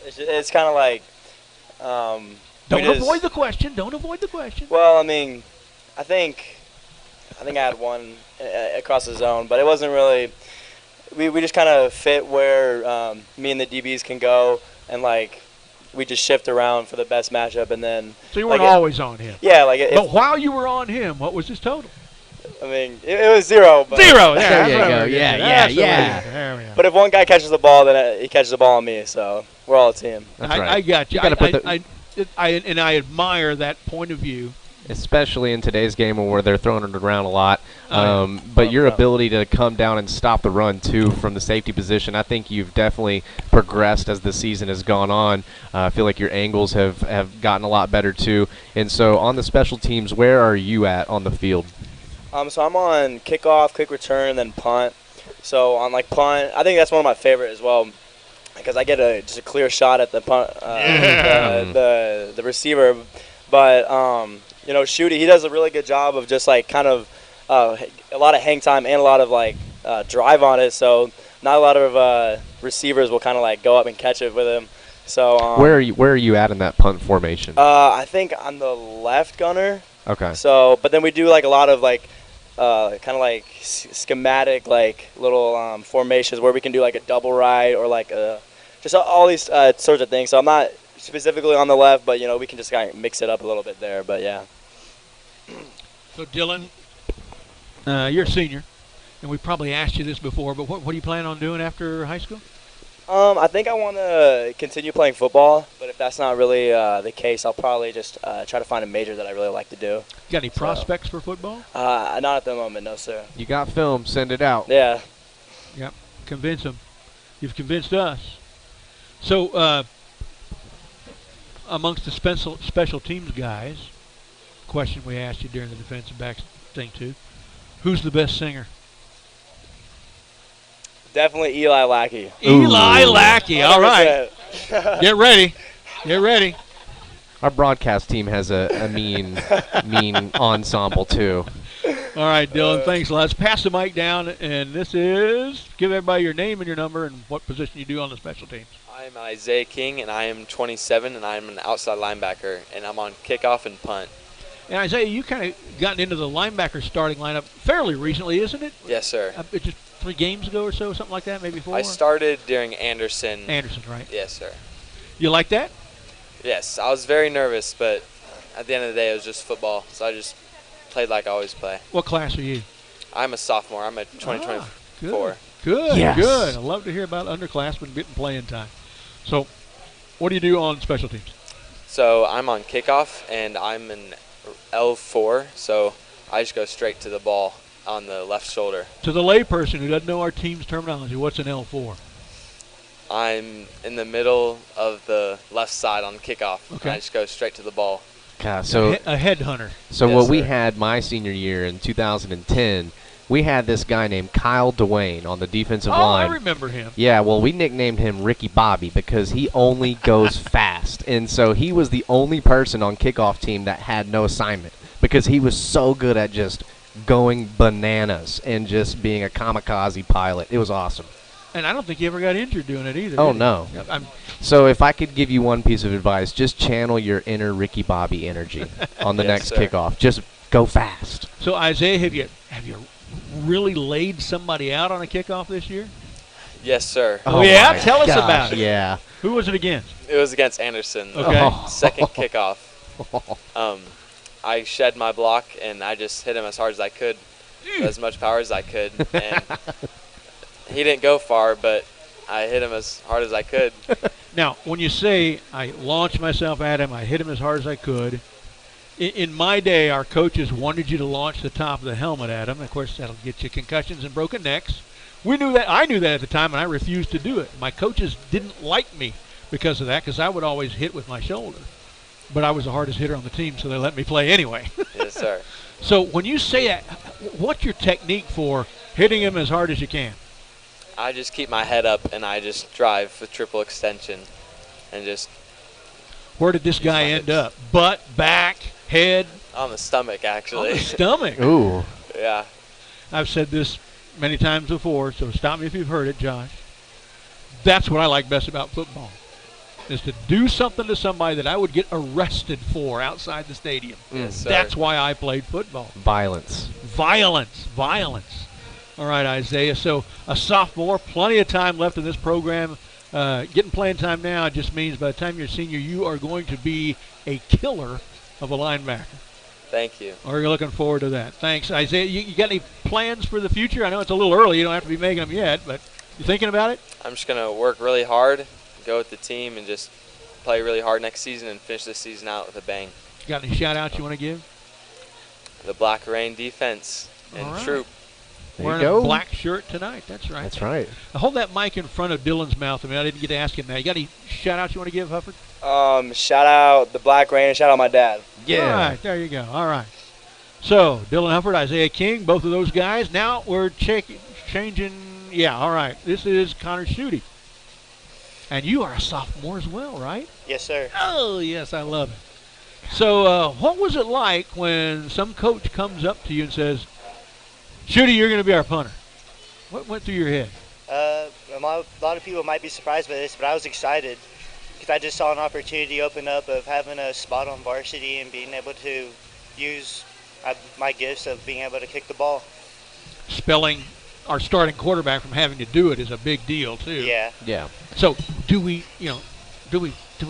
[SPEAKER 8] It's kind of like.
[SPEAKER 1] Don't avoid the question. Don't avoid the question.
[SPEAKER 8] Well, I mean, I think I had one across the zone, but it wasn't really. We just kind of fit where me and the DBs can go, and we just shift around for the best matchup, and then.
[SPEAKER 1] So you weren't always on him.
[SPEAKER 8] Yeah,
[SPEAKER 1] but while you were on him, what was his total?
[SPEAKER 8] I mean, it was 0. But
[SPEAKER 1] 0.
[SPEAKER 2] There you go. Yeah.
[SPEAKER 8] But if one guy catches the ball, then he catches the ball on me. So we're all a team.
[SPEAKER 2] That's right.
[SPEAKER 1] I got you.
[SPEAKER 2] You got to put
[SPEAKER 1] I admire that point of view.
[SPEAKER 2] especially in today's game where they're throwing it around a lot.
[SPEAKER 1] Yeah.
[SPEAKER 2] But your ability to come down and stop the run, too, from the safety position, I think you've definitely progressed as the season has gone on. I feel like your angles have gotten a lot better, too. And so on the special teams, where are you at on the field?
[SPEAKER 8] So I'm on kickoff, quick return, and then punt. So on like punt, I think that's one of my favorite as well, because I get just a clear shot at the punt, the receiver. But you know, Shooty, he does a really good job of just like kind of a lot of hang time and a lot of like drive on it. So not a lot of receivers will kind of like go up and catch it with him. So
[SPEAKER 2] where are you at in that punt formation?
[SPEAKER 8] I think on the left gunner.
[SPEAKER 2] Okay.
[SPEAKER 8] So, but then we do like a lot of like kind of like schematic like little formations where we can do like a double right or like just all these sorts of things. So I'm not specifically on the left, but you know we can just kind of mix it up a little bit there. But yeah.
[SPEAKER 1] So Dylan, you're a senior, and we probably asked you this before, but what do you plan on doing after high school?
[SPEAKER 8] I think I want to continue playing football, but if that's not really the case, I'll probably just try to find a major that I really like to do.
[SPEAKER 1] You got any prospects for football?
[SPEAKER 8] Not at the moment, no, sir.
[SPEAKER 2] You got film, send it out.
[SPEAKER 8] Yeah.
[SPEAKER 1] Yep, convince them. You've convinced us. So amongst the special teams guys, question we asked you during the defensive backs thing too, who's the best singer?
[SPEAKER 8] Definitely Eli Lackey.
[SPEAKER 1] Eli Lackey. All right.
[SPEAKER 8] 100%.
[SPEAKER 1] Get ready. Get ready.
[SPEAKER 2] Our broadcast team has a mean ensemble, too.
[SPEAKER 1] All right, Dylan, thanks a lot. Let's pass the mic down, and this is, give everybody your name and your number and what position you do on the special teams.
[SPEAKER 9] I'm Isaiah King, and I am 27, and I'm an outside linebacker, and I'm on kickoff and punt.
[SPEAKER 1] And Isaiah, you kind of gotten into the linebacker starting lineup fairly recently, isn't it?
[SPEAKER 9] Yes, sir.
[SPEAKER 1] It's just 3 games ago or so, something like that, maybe 4?
[SPEAKER 9] I started during Anderson.
[SPEAKER 1] Anderson, right?
[SPEAKER 9] Yes, sir.
[SPEAKER 1] You like that?
[SPEAKER 9] Yes, I was very nervous, but at the end of the day, it was just football, so I just played like I always play.
[SPEAKER 1] What class are you?
[SPEAKER 9] I'm a sophomore. I'm a 2024.
[SPEAKER 1] Good,
[SPEAKER 2] Yes.
[SPEAKER 1] good. I love to hear about underclassmen getting playing time. So, what do you do on special teams?
[SPEAKER 9] So I'm on kickoff, and I'm an L4, so I just go straight to the ball on the left shoulder.
[SPEAKER 1] To the layperson who doesn't know our team's terminology, what's an L4?
[SPEAKER 9] I'm in the middle of the left side on kickoff.
[SPEAKER 1] Okay.
[SPEAKER 9] I just go straight to the ball.
[SPEAKER 2] God, so
[SPEAKER 1] A headhunter.
[SPEAKER 2] So
[SPEAKER 9] Yes,
[SPEAKER 2] what we
[SPEAKER 9] sir.
[SPEAKER 2] had my senior year in 2010, we had this guy named Kyle Dwayne on the defensive line.
[SPEAKER 1] I remember him.
[SPEAKER 2] Yeah, well, we nicknamed him Ricky Bobby because he only goes fast. And so he was the only person on kickoff team that had no assignment because he was so good at just going bananas and just being a kamikaze pilot. It was awesome.
[SPEAKER 1] And I don't think he ever got injured doing it either.
[SPEAKER 2] Oh,
[SPEAKER 1] did he?
[SPEAKER 2] no.
[SPEAKER 1] I'm,
[SPEAKER 2] So if I could give you one piece of advice, just channel your inner Ricky Bobby energy on the
[SPEAKER 9] Yes,
[SPEAKER 2] next
[SPEAKER 9] sir.
[SPEAKER 2] kickoff. Just go fast.
[SPEAKER 1] so Isaiah, have you really laid somebody out on a kickoff this year?
[SPEAKER 9] Yes, sir.
[SPEAKER 1] Oh, yeah?
[SPEAKER 2] my
[SPEAKER 1] Tell us
[SPEAKER 2] gosh,
[SPEAKER 1] about it.
[SPEAKER 2] Yeah.
[SPEAKER 1] Who was it against?
[SPEAKER 9] It was against Anderson.
[SPEAKER 1] Okay.
[SPEAKER 2] Oh.
[SPEAKER 9] Second kickoff. I shed my block, and I just hit him as hard as I could, with as much power as I could. And he didn't go far, but I hit him as hard as I could.
[SPEAKER 1] Now, when you say I launched myself at him, I hit him as hard as I could. In my day, our coaches wanted you to launch the top of the helmet at him. Of course, that'll get you concussions and broken necks. We knew that. I knew that at the time, and I refused to do it. My coaches didn't like me because of that, because I would always hit with my shoulder. But I was the hardest hitter on the team, so they let me play anyway.
[SPEAKER 9] Yes, sir.
[SPEAKER 1] So when you say that, what's your technique for hitting him as hard as you can?
[SPEAKER 9] I just keep my head up, and I just drive with triple extension and just
[SPEAKER 1] Where did this guy end up? Butt, back, head,
[SPEAKER 9] on the stomach,
[SPEAKER 1] on
[SPEAKER 9] actually.
[SPEAKER 1] the stomach.
[SPEAKER 2] Ooh.
[SPEAKER 9] Yeah.
[SPEAKER 1] I've said this many times before, so stop me if you've heard it, Josh. That's what I like best about football, is to do something to somebody that I would get arrested for outside the stadium.
[SPEAKER 9] Yes, sir.
[SPEAKER 1] That's why I played football.
[SPEAKER 2] Violence.
[SPEAKER 1] Violence. All right, Isaiah. So a sophomore, plenty of time left in this program. Getting playing time now just means by the time you're a senior, you are going to be a killer of a linebacker.
[SPEAKER 9] Thank you.
[SPEAKER 1] Or you're looking forward to that. Thanks, Isaiah. You got any plans for the future? I know it's a little early. You don't have to be making them yet, but you thinking about it?
[SPEAKER 9] I'm just going to work really hard, go with the team, and just play really hard next season and finish this season out with a bang.
[SPEAKER 1] Got any shout-outs you want to give?
[SPEAKER 9] the Black Rain defense and troop.
[SPEAKER 1] Wearing a black shirt tonight. That's right.
[SPEAKER 2] That's right.
[SPEAKER 1] Hold that mic in front of Dylan's mouth. I didn't get to ask him that. You got any shout-outs you want to give, Hufford?
[SPEAKER 8] Shout out the Black Rain and shout out my dad.
[SPEAKER 2] Yeah.
[SPEAKER 1] All right, there you go. All right. So, Dylan Hufford, Isaiah King, both of those guys. Now we're changing. Yeah, all right. This is Connor Schutte. And you are a sophomore as well, right?
[SPEAKER 10] Yes, sir.
[SPEAKER 1] Oh, yes, I love it. So, what was it like when some coach comes up to you and says, Schutte, you're going to be our punter? What went through your head?
[SPEAKER 10] A lot of people might be surprised by this, but I was excited because I just saw an opportunity open up of having a spot on varsity and being able to use my gifts of being able to kick the ball.
[SPEAKER 1] Spelling our starting quarterback from having to do it is a big deal, too.
[SPEAKER 10] Yeah.
[SPEAKER 2] Yeah.
[SPEAKER 1] So, do we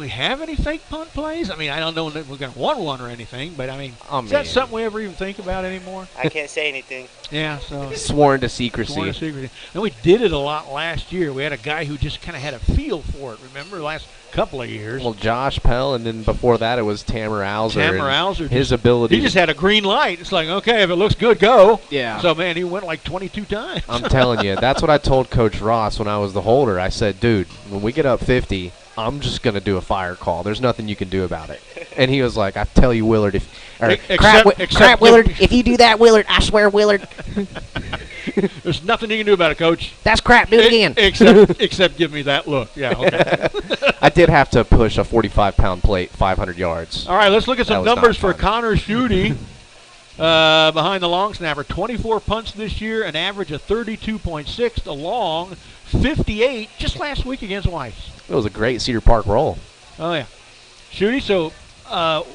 [SPEAKER 1] have any fake punt plays? I mean, I don't know that we're going to want one or anything, but I mean, is that something we ever even think about anymore?
[SPEAKER 10] I can't say anything.
[SPEAKER 1] Yeah, so
[SPEAKER 2] sworn to secrecy.
[SPEAKER 1] Sworn to secrecy. And we did it a lot last year. We had a guy who just kind of had a feel for it. Remember, the last couple of years.
[SPEAKER 2] Well, Josh Pell, and then before that, it was Tamer Alzer. His
[SPEAKER 1] just,
[SPEAKER 2] ability.
[SPEAKER 1] He just had a green light. It's like, okay, if it looks good, go.
[SPEAKER 2] Yeah.
[SPEAKER 1] So man, he went like 22 times.
[SPEAKER 2] I'm telling you, that's what I told Coach Ross when I was the holder. I said, dude, when we get up 50. I'm just going to do a fire call. There's nothing you can do about it. And he was like, I tell you, Willard,
[SPEAKER 11] crap, Willard, if you do that, Willard, I swear, Willard.
[SPEAKER 1] There's nothing you can do about it, Coach.
[SPEAKER 11] That's crap. Do it again.
[SPEAKER 1] Except give me that look. Yeah, okay.
[SPEAKER 2] I did have to push a 45-pound plate 500 yards.
[SPEAKER 1] All right, let's look at some numbers for Connor Schutte. Behind the long snapper, 24 punts this year, an average of 32.6, a long 58 just last week against Weiss.
[SPEAKER 2] It was a great Cedar Park roll.
[SPEAKER 1] Oh, yeah. Schutte, so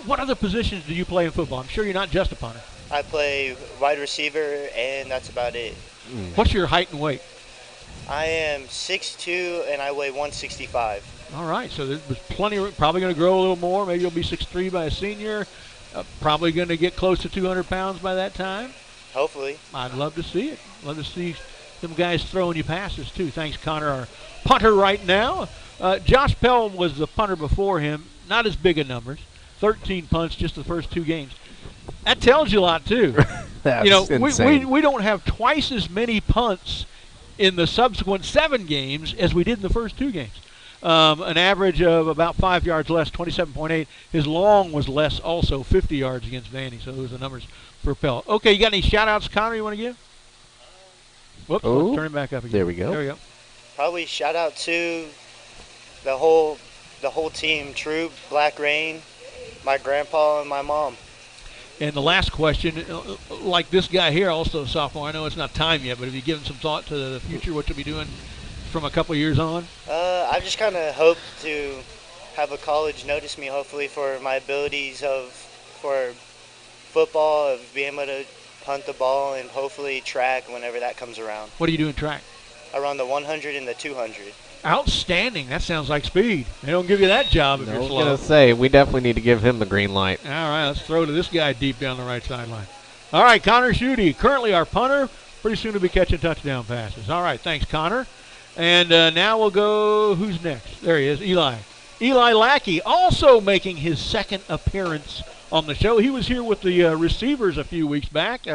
[SPEAKER 1] what other positions do you play in football? I'm sure you're not just a punter.
[SPEAKER 10] I play wide receiver, and that's about it.
[SPEAKER 1] What's your height and weight?
[SPEAKER 10] I am 6'2", and I weigh 165.
[SPEAKER 1] All right, so there's plenty of, probably going to grow a little more. Maybe you'll be 6'3" by a senior. Probably going to get close to 200 pounds by that time.
[SPEAKER 10] Hopefully.
[SPEAKER 1] I'd love to see it. Love to see some guys throwing you passes, too. Thanks, Connor, our punter right now. Josh Pell was the punter before him. Not as big a numbers. 13 punts just the first 2 games. That tells you a lot, too.
[SPEAKER 2] That's insane.
[SPEAKER 1] We don't have twice as many punts in the subsequent 7 games as we did in the first 2 games. An average of about 5 yards less, 27.8. His long was less also, 50 yards against Vandy. So those are the numbers for Pell. Okay, you got any shout-outs, Connor, you want to give? Whoops, let's turn it back up again.
[SPEAKER 2] There we go.
[SPEAKER 1] There we go.
[SPEAKER 10] Probably shout out to the whole team, Troop, Black Rain, my grandpa, and my mom.
[SPEAKER 1] And the last question, like this guy here, also a sophomore. I know it's not time yet, but have you given some thought to the future, what you'll be doing from a couple of years on?
[SPEAKER 10] I just kind of hope to have a college notice me, hopefully, for my abilities for football, of being able to punt the ball, and hopefully track whenever that comes around.
[SPEAKER 1] What do you do in track?
[SPEAKER 10] I run the 100 and the 200.
[SPEAKER 1] Outstanding. That sounds like speed. They don't give you that job if you're slow.
[SPEAKER 2] I was going to say, we definitely need to give him the green light.
[SPEAKER 1] All right, let's throw to this guy deep down the right sideline. All right, Connor Schutte, currently our punter. Pretty soon to be catching touchdown passes. All right, thanks, Connor. And now we'll go, who's next? There he is, Eli. Eli Lackey, also making his second appearance on the show. He was here with the receivers a few weeks back.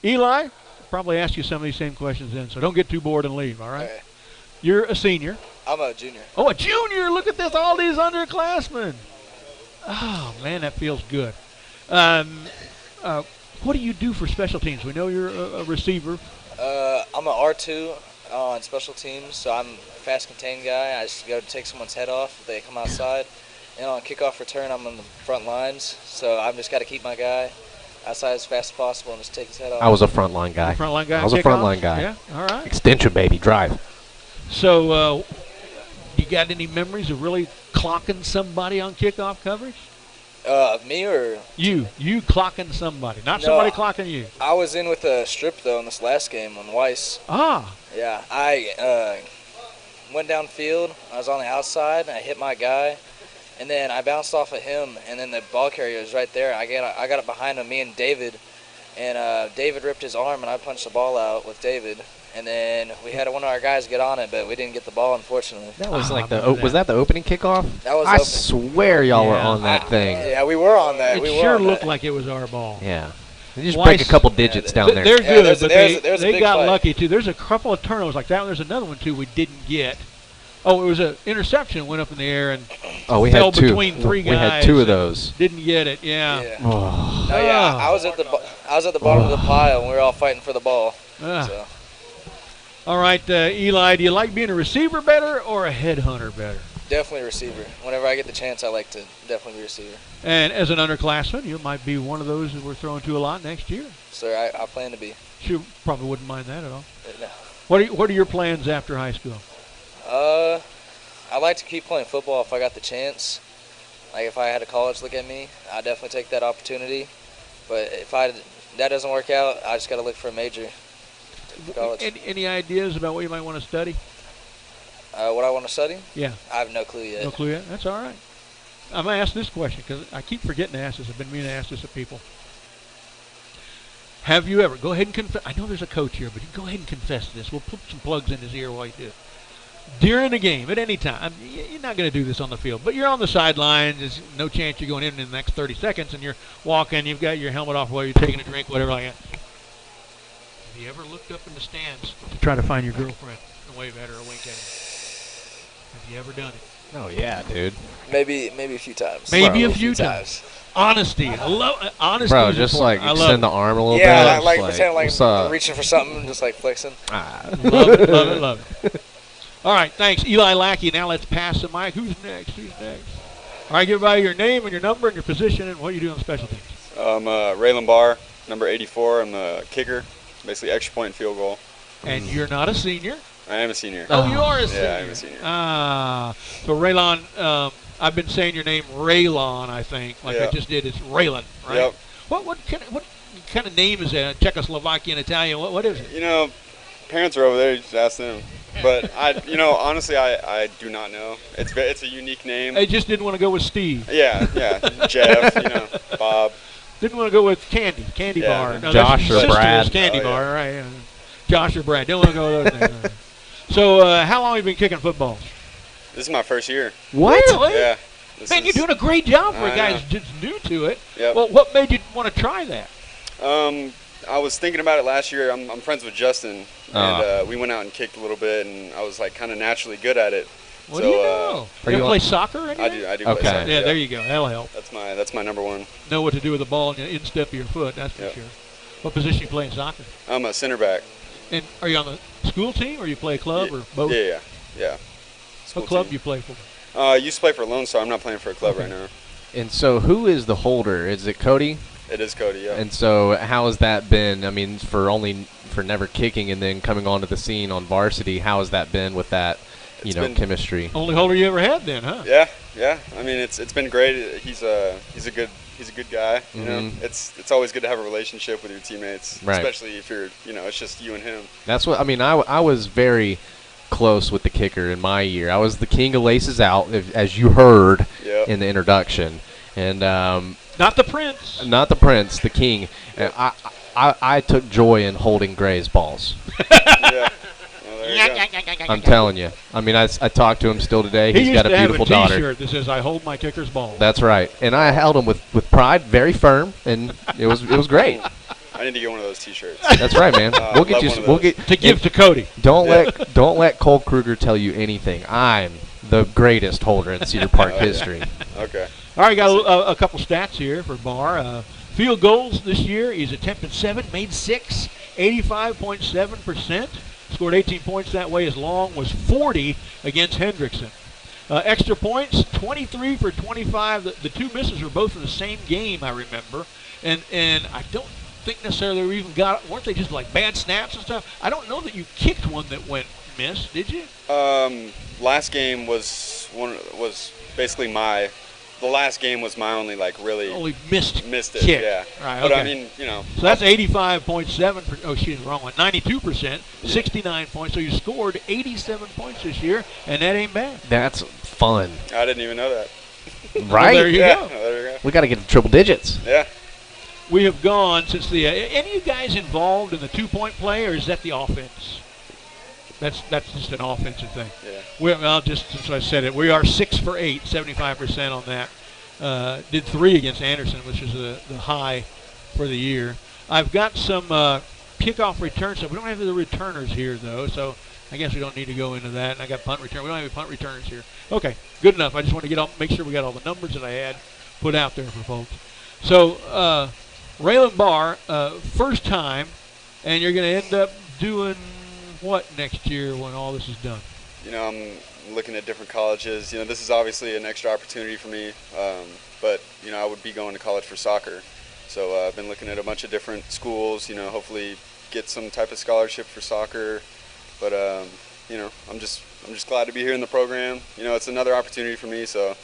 [SPEAKER 1] Eli, probably ask you some of these same questions then, so don't get too bored and leave, all right?
[SPEAKER 12] Okay.
[SPEAKER 1] You're a senior.
[SPEAKER 12] I'm a junior.
[SPEAKER 1] Oh, a junior! Look at this, all these underclassmen. Oh, man, that feels good. What do you do for special teams? We know you're a receiver.
[SPEAKER 12] I'm an R2 on special teams, so I'm a fast contained guy. I just go to take someone's head off if they come outside. And on kickoff return, I'm on the front lines, so I've just got to keep my guy outside as fast as possible and just take his head off.
[SPEAKER 2] I was a frontline guy.
[SPEAKER 1] Frontline guy?
[SPEAKER 2] I was a frontline guy.
[SPEAKER 1] Yeah, all right.
[SPEAKER 2] Extension, baby, drive.
[SPEAKER 1] So, you got any memories of really clocking somebody on kickoff coverage?
[SPEAKER 12] Me or?
[SPEAKER 1] You clocking somebody, not somebody clocking you.
[SPEAKER 12] I was in with a strip, though, in this last game on Weiss.
[SPEAKER 1] Ah.
[SPEAKER 12] Yeah, I went downfield. I was on the outside, and I hit my guy. And then I bounced off of him, and then the ball carrier was right there. I got it behind him, me and David. And David ripped his arm, and I punched the ball out with David. And then we had one of our guys get on it, but we didn't get the ball, unfortunately.
[SPEAKER 2] That was was that the opening kickoff?
[SPEAKER 12] That was
[SPEAKER 2] I swear y'all were on that thing.
[SPEAKER 12] Yeah, we were on that.
[SPEAKER 1] It sure looked like it was our ball.
[SPEAKER 2] Yeah. They just break a couple digits down there.
[SPEAKER 1] They're good, but
[SPEAKER 12] there's a
[SPEAKER 1] they
[SPEAKER 12] big
[SPEAKER 1] got
[SPEAKER 12] play.
[SPEAKER 1] lucky, too. There's a couple of turnovers like that one. There's another one, too, we didn't get. Oh, it was an interception, went up in the air and
[SPEAKER 2] we
[SPEAKER 1] fell
[SPEAKER 2] had two.
[SPEAKER 1] between three guys.
[SPEAKER 2] We had two of those.
[SPEAKER 1] Didn't get it, yeah.
[SPEAKER 2] Oh.
[SPEAKER 12] No, yeah, I was at the bottom of the pile, and we were all fighting for the ball. So.
[SPEAKER 1] All right, Eli, do you like being a receiver better or a headhunter better?
[SPEAKER 12] Definitely receiver. Whenever I get the chance, I like to definitely be receiver.
[SPEAKER 1] And as an underclassman, you might be one of those that we're throwing to a lot next year.
[SPEAKER 12] Sir, I plan to be.
[SPEAKER 1] Sure, probably wouldn't mind that at all.
[SPEAKER 12] No.
[SPEAKER 1] What are your plans after high school?
[SPEAKER 12] I'd like to keep playing football if I got the chance. Like if I had a college look at me, I'd definitely take that opportunity. But if that doesn't work out, I just got to look for a major. College.
[SPEAKER 1] Any ideas about what you might want to study?
[SPEAKER 12] What I want to study?
[SPEAKER 1] Yeah.
[SPEAKER 12] I have no clue yet.
[SPEAKER 1] No clue yet? That's all right. I'm going to ask this question because I keep forgetting to ask this. I've been meaning to ask this of people. Have you ever, go ahead and confess, I know there's a coach here, but you go ahead and confess this. We'll put some plugs in his ear while you do it. During the game, at any time, you're not going to do this on the field, but you're on the sidelines. There's no chance you're going in the next 30 seconds, and you're walking, you've got your helmet off while you're taking a drink, whatever like that. Have you ever looked up in the stands to try to find your girlfriend and wave at her or wink at her? Have you ever done it?
[SPEAKER 2] Oh, yeah, dude.
[SPEAKER 12] Maybe a few times.
[SPEAKER 1] Maybe a few times. Honesty. I love honesty.
[SPEAKER 2] Bro, just like extend the arm a little bit.
[SPEAKER 12] Yeah, like pretend like
[SPEAKER 2] what's
[SPEAKER 12] I'm reaching for something, just like flexing.
[SPEAKER 1] Love it, love it, love it. All right, thanks, Eli Lackey. Now let's pass the mic. Who's next? All right, give everybody your name and your number and your position and what you do on special teams.
[SPEAKER 13] I'm Raylan Barr, number 84. I'm the kicker, basically extra point field goal.
[SPEAKER 1] And you're not a senior?
[SPEAKER 13] I am a senior.
[SPEAKER 1] Oh, you are a senior.
[SPEAKER 13] Yeah, I'm a senior.
[SPEAKER 1] So Raylan, I've been saying your name Raylon, I think, like I just did. It's Raylan, right?
[SPEAKER 13] Yep.
[SPEAKER 1] What kind of name is that? Czechoslovakian, Italian? What is it?
[SPEAKER 13] You know, parents are over there. You just ask them. But honestly, I do not know. It's a unique name.
[SPEAKER 1] I just didn't want to go with Steve.
[SPEAKER 13] Yeah, Jeff, Bob.
[SPEAKER 1] Didn't want to go with Candy Bar. No,
[SPEAKER 2] Josh or Brad.
[SPEAKER 1] Is Candy Bar, right? Yeah. Josh or Brad. Didn't want to go with those names. So, how long have you been kicking football?
[SPEAKER 13] This is my first year.
[SPEAKER 1] What? Really?
[SPEAKER 13] Yeah.
[SPEAKER 1] Man, you're doing a great job for a guy who's just new to it.
[SPEAKER 13] Yep.
[SPEAKER 1] Well, what made you want to try that?
[SPEAKER 13] I was thinking about it last year. I'm friends with Justin, and we went out and kicked a little bit, and I was like kind of naturally good at it.
[SPEAKER 1] What do you know? You ever play soccer or anything?
[SPEAKER 13] I do play soccer.
[SPEAKER 1] Yeah, there you go. That'll help.
[SPEAKER 13] That's my number one.
[SPEAKER 1] Know what to do with the ball and instep of your foot, that's for sure. What position you play in soccer?
[SPEAKER 13] I'm a center back.
[SPEAKER 1] And are you on the school team or you play a club or both?
[SPEAKER 13] Yeah.
[SPEAKER 1] What club do you play for?
[SPEAKER 13] I used to play for Lone Star. I'm not playing for a club right now.
[SPEAKER 2] And so who is the holder? Is it Cody?
[SPEAKER 13] It is Cody, yeah.
[SPEAKER 2] And so how has that been? I mean, for never kicking and then coming onto the scene on varsity, how has that been with that, chemistry?
[SPEAKER 1] Only holder you ever had then, huh?
[SPEAKER 13] Yeah. I mean, it's been great. He's a good guy. You know, it's always good to have a relationship with your teammates,
[SPEAKER 2] right.
[SPEAKER 13] Especially if you're, it's just you and him.
[SPEAKER 2] That's what I mean. I was very close with the kicker in my year. I was the king of laces out, as you heard in the introduction, and
[SPEAKER 1] not the prince.
[SPEAKER 2] Not the prince, the king. I took joy in holding Gray's balls. I'm telling you. I mean, I talk to him still today. He's got a beautiful daughter.
[SPEAKER 1] He used to have a T-shirt that says, "I hold my kicker's balls."
[SPEAKER 2] That's right, and I held him with pride, very firm, and it was great.
[SPEAKER 13] I need to get one of those T-shirts.
[SPEAKER 2] That's right, man. We'll get you. We'll get
[SPEAKER 1] to give to Cody.
[SPEAKER 2] Don't let Cole Kruger tell you anything. I'm the greatest holder in Cedar Park history.
[SPEAKER 13] Okay.
[SPEAKER 1] All right, got a couple stats here for Barr. Field goals this year, he's attempted 7, made 6, 85.7%. Scored 18 points that way. His long was 40 against Hendrickson. Extra points, 23 for 25. The two misses were both in the same game, I remember. And I don't think necessarily they even weren't they just like bad snaps and stuff? I don't know that you kicked one that went miss, did you?
[SPEAKER 13] Last game was basically the last game was my only
[SPEAKER 1] only missed
[SPEAKER 13] it.
[SPEAKER 1] Kick.
[SPEAKER 13] Yeah.
[SPEAKER 1] Right,
[SPEAKER 13] but
[SPEAKER 1] okay.
[SPEAKER 13] I mean,
[SPEAKER 1] So that's 85.7. Oh, she's wrong one. 92%, 69 points. So you scored 87 points this year, and that ain't bad.
[SPEAKER 2] That's fun.
[SPEAKER 13] I didn't even know that.
[SPEAKER 2] Right?
[SPEAKER 1] Well, there you go.
[SPEAKER 13] There you go.
[SPEAKER 2] We got to get to triple digits.
[SPEAKER 13] Yeah.
[SPEAKER 1] We have gone since the. Any of you guys involved in the 2-point play, or is that the offense? That's just an offensive thing.
[SPEAKER 13] Yeah.
[SPEAKER 1] Just since I said it, we are 6 for 8, 75% on that. Did 3 against Anderson, which is the high for the year. I've got some kickoff return stuff. We don't have the returners here, though, so I guess we don't need to go into that. And I got punt return. We don't have any punt returners here. Okay, good enough. I just want to make sure we got all the numbers that I had put out there for folks. So, Raylan Barr, first time, and you're going to end up doing what next year when all this is done?
[SPEAKER 13] I'm looking at different colleges. This is obviously an extra opportunity for me, but I would be going to college for soccer. So I've been looking at a bunch of different schools. Hopefully get some type of scholarship for soccer. But I'm just glad to be here in the program. It's another opportunity for me. So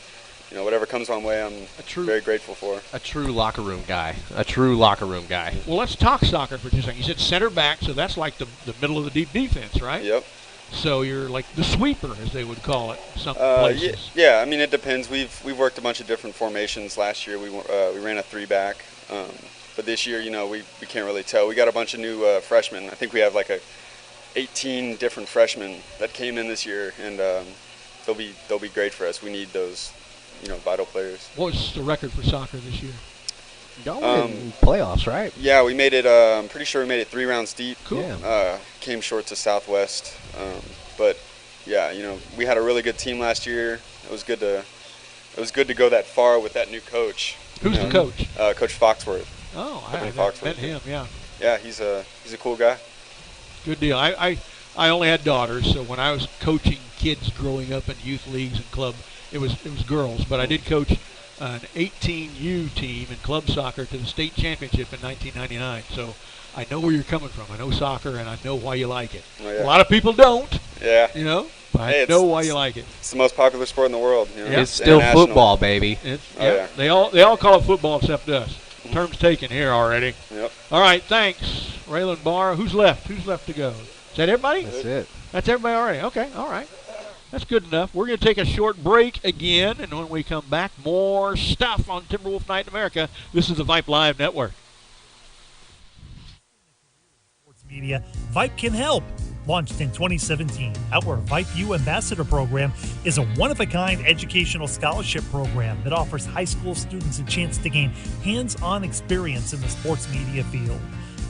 [SPEAKER 13] whatever comes my way, I'm very grateful for.
[SPEAKER 2] A true locker room guy. A true locker room guy.
[SPEAKER 1] Well, let's talk soccer for 2 seconds. You said center back, so that's like the middle of the deep defense, right?
[SPEAKER 13] Yep.
[SPEAKER 1] So you're like the sweeper, as they would call it, some places.
[SPEAKER 13] Yeah. I mean, it depends. We've worked a bunch of different formations. Last year we ran a 3-back, but this year, we can't really tell. We got a bunch of new freshmen. I think we have like 18 different freshmen that came in this year, and they'll be great for us. We need those, vital players.
[SPEAKER 1] What's the record for soccer this year?
[SPEAKER 2] Y'all were in playoffs, right?
[SPEAKER 13] Yeah, we made it. I'm pretty sure we made it 3 rounds deep.
[SPEAKER 1] Cool.
[SPEAKER 2] Yeah.
[SPEAKER 13] Came short to Southwest, but yeah, we had a really good team last year. It was good to go that far with that new coach.
[SPEAKER 1] Who's the coach?
[SPEAKER 13] Coach Foxworth.
[SPEAKER 1] Oh, I met him. Yeah.
[SPEAKER 13] Yeah, he's a cool guy.
[SPEAKER 1] Good deal. I only had daughters, so when I was coaching kids growing up in youth leagues and club, it was girls, but I did coach an 18U team in club soccer to the state championship in 1999. So I know where you're coming from. I know soccer, and I know why you like it.
[SPEAKER 13] Oh, yeah.
[SPEAKER 1] A lot of people don't.
[SPEAKER 13] Yeah.
[SPEAKER 1] But I know why you like it.
[SPEAKER 13] It's the most popular sport in the world.
[SPEAKER 2] It's still football, baby.
[SPEAKER 1] Yeah. They all call it football except us. Term's taken here already.
[SPEAKER 13] Yep.
[SPEAKER 1] All right, thanks, Raylan Barr. Who's left? Who's left to go? Is that everybody?
[SPEAKER 2] That's it.
[SPEAKER 1] That's everybody already. Okay, all right. That's good enough. We're going to take a short break again, and when we come back, more stuff on Timberwolf Night in America. This is the Vype Live Network.
[SPEAKER 14] Sports media, Vype can help. Launched in 2017, our Vype U Ambassador Program is a one-of-a-kind educational scholarship program that offers high school students a chance to gain hands-on experience in the sports media field.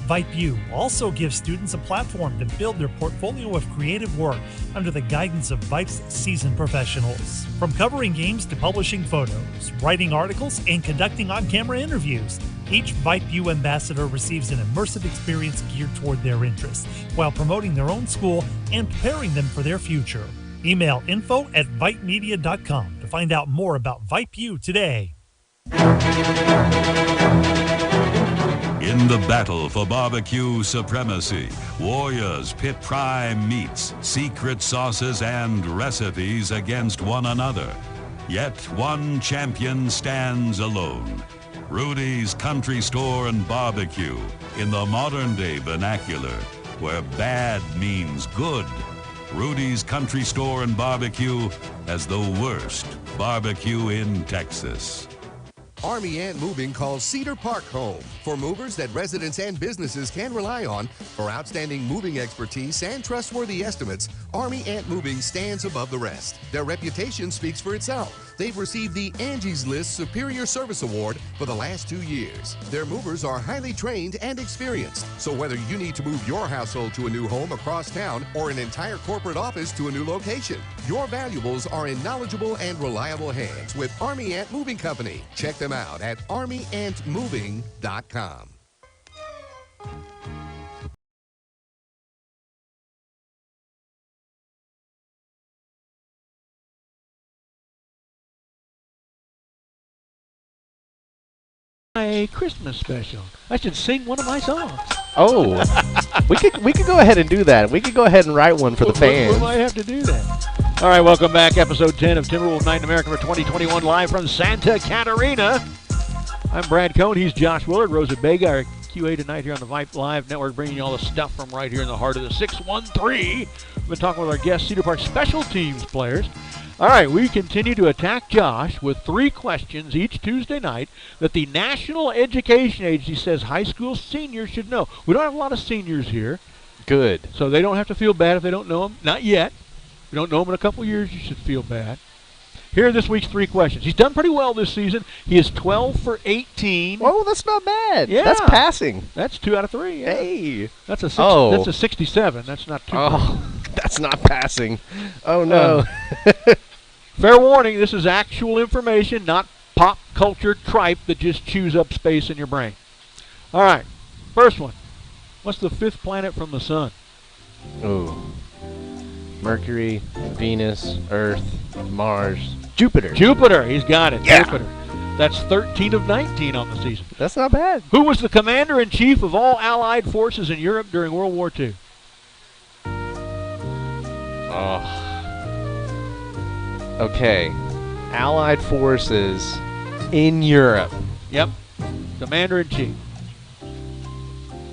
[SPEAKER 14] Vype U also gives students a platform to build their portfolio of creative work under the guidance of Vype's seasoned professionals. From covering games to publishing photos, writing articles, and conducting on-camera interviews, each Vype U ambassador receives an immersive experience geared toward their interests, while promoting their own school and preparing them for their future. Email info@vypemedia.com to find out more about Vype U today.
[SPEAKER 15] In the battle for barbecue supremacy, warriors pit prime meats, secret sauces, and recipes against one another. Yet one champion stands alone. Rudy's Country Store and Barbecue, in the modern-day vernacular, where bad means good. Rudy's Country Store and Barbecue has the worst barbecue in Texas.
[SPEAKER 4] Army Ant Moving calls Cedar Park home for movers that residents and businesses can rely on. For outstanding moving expertise and trustworthy estimates, Army Ant Moving stands above the rest. Their reputation speaks for itself. They've received the Angie's List Superior Service Award for the last 2 years. Their movers are highly trained and experienced. So whether you need to move your household to a new home across town or an entire corporate office to a new location, your valuables are in knowledgeable and reliable hands with Army Ant Moving Company. Check them out at armyantmoving.com.
[SPEAKER 1] A Christmas special. I should sing one of my songs.
[SPEAKER 2] Oh, we could go ahead and do that. We could go ahead and write one for the fans.
[SPEAKER 1] We might have to do that. All right, welcome back. Episode 10 of Timberwolf Night in America for 2021, live from Santa Catarina. I'm Brad Cohn. He's Josh Willard. Rosa Bega, our QA tonight here on the Vype Live Network, bringing you all the stuff from right here in the heart of the 613. We've been talking with our guest Cedar Park special teams players. All right, we continue to attack Josh with 3 questions each Tuesday night that the National Education Agency says high school seniors should know. We don't have a lot of seniors here.
[SPEAKER 2] Good.
[SPEAKER 1] So they don't have to feel bad if they don't know them. Not yet. If you don't know them in a couple years, you should feel bad. Here are this week's 3 questions. He's done pretty well this season. He is 12 for 18.
[SPEAKER 2] Whoa, that's not bad.
[SPEAKER 1] Yeah.
[SPEAKER 2] That's passing.
[SPEAKER 1] That's 2 out of 3. Yeah.
[SPEAKER 2] Hey.
[SPEAKER 1] That's a
[SPEAKER 2] Oh.
[SPEAKER 1] That's a 67. That's not too bad.
[SPEAKER 2] Oh, that's not passing. Oh, no.
[SPEAKER 1] Fair warning, this is actual information, not pop culture tripe that just chews up space in your brain. All right, first one. What's the 5th planet from the sun?
[SPEAKER 2] Ooh. Mercury, Venus, Earth, Mars, Jupiter.
[SPEAKER 1] Jupiter, he's got it.
[SPEAKER 2] Yeah.
[SPEAKER 1] Jupiter. That's 13 of 19 on the season.
[SPEAKER 2] That's not bad.
[SPEAKER 1] Who was the commander-in-chief of all Allied forces in Europe during World War II?
[SPEAKER 2] Oh. Okay. Allied forces in Europe.
[SPEAKER 1] Yep. Commander-in-chief.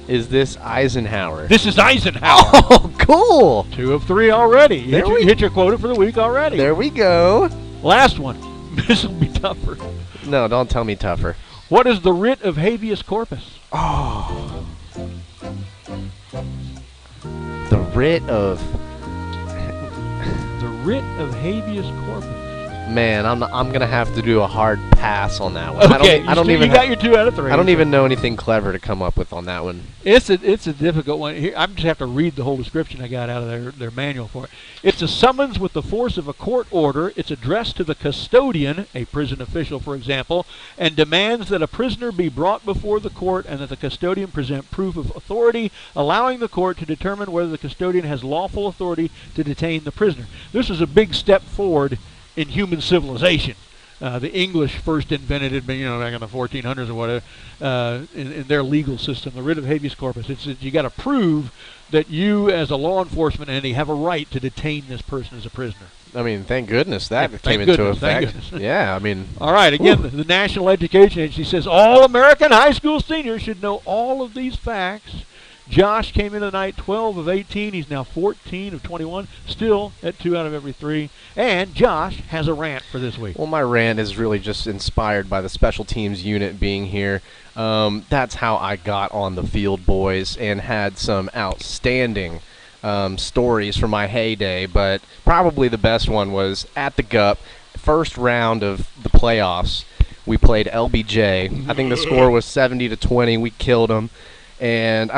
[SPEAKER 2] Is this Eisenhower?
[SPEAKER 1] This is Eisenhower.
[SPEAKER 2] Oh, cool.
[SPEAKER 1] 2 of 3 already. You
[SPEAKER 2] There we-
[SPEAKER 1] hit your quota for the week already.
[SPEAKER 2] There we go.
[SPEAKER 1] Last one. This will be tougher.
[SPEAKER 2] No, don't tell me tougher.
[SPEAKER 1] What is the writ of habeas corpus?
[SPEAKER 2] Oh. The writ of...
[SPEAKER 1] The writ of habeas corpus.
[SPEAKER 2] Man, I'm going to have to do a hard pass on that one.
[SPEAKER 1] Okay,
[SPEAKER 2] I don't even
[SPEAKER 1] you got your 2 out of 3.
[SPEAKER 2] I don't even know anything clever to come up with on that one.
[SPEAKER 1] It's a difficult one. Here, I just have to read the whole description I got out of their manual for it. It's a summons with the force of a court order. It's addressed to the custodian, a prison official, for example, and demands that a prisoner be brought before the court and that the custodian present proof of authority, allowing the court to determine whether the custodian has lawful authority to detain the prisoner. This is a big step forward in human civilization. The English first invented it, back in the 1400s or whatever, in their legal system, the writ of habeas corpus. You got to prove that you, as a law enforcement entity, have a right to detain this person as a prisoner.
[SPEAKER 2] I mean, thank goodness that
[SPEAKER 1] Yeah,
[SPEAKER 2] came
[SPEAKER 1] thank
[SPEAKER 2] into
[SPEAKER 1] goodness, thank
[SPEAKER 2] effect.
[SPEAKER 1] goodness.
[SPEAKER 2] Yeah, I mean.
[SPEAKER 1] All right, again, the National Education Agency says all American high school seniors should know all of these facts. Josh came into the night 12 of 18. He's now 14 of 21, still at 2 out of every 3. And Josh has a rant for this week.
[SPEAKER 2] Well, my rant is really just inspired by the special teams unit being here. That's how I got on the field, boys, and had some outstanding stories from my heyday. But probably the best one was at the GUP, first round of the playoffs. We played LBJ. I think the score was 70-20. We killed them. And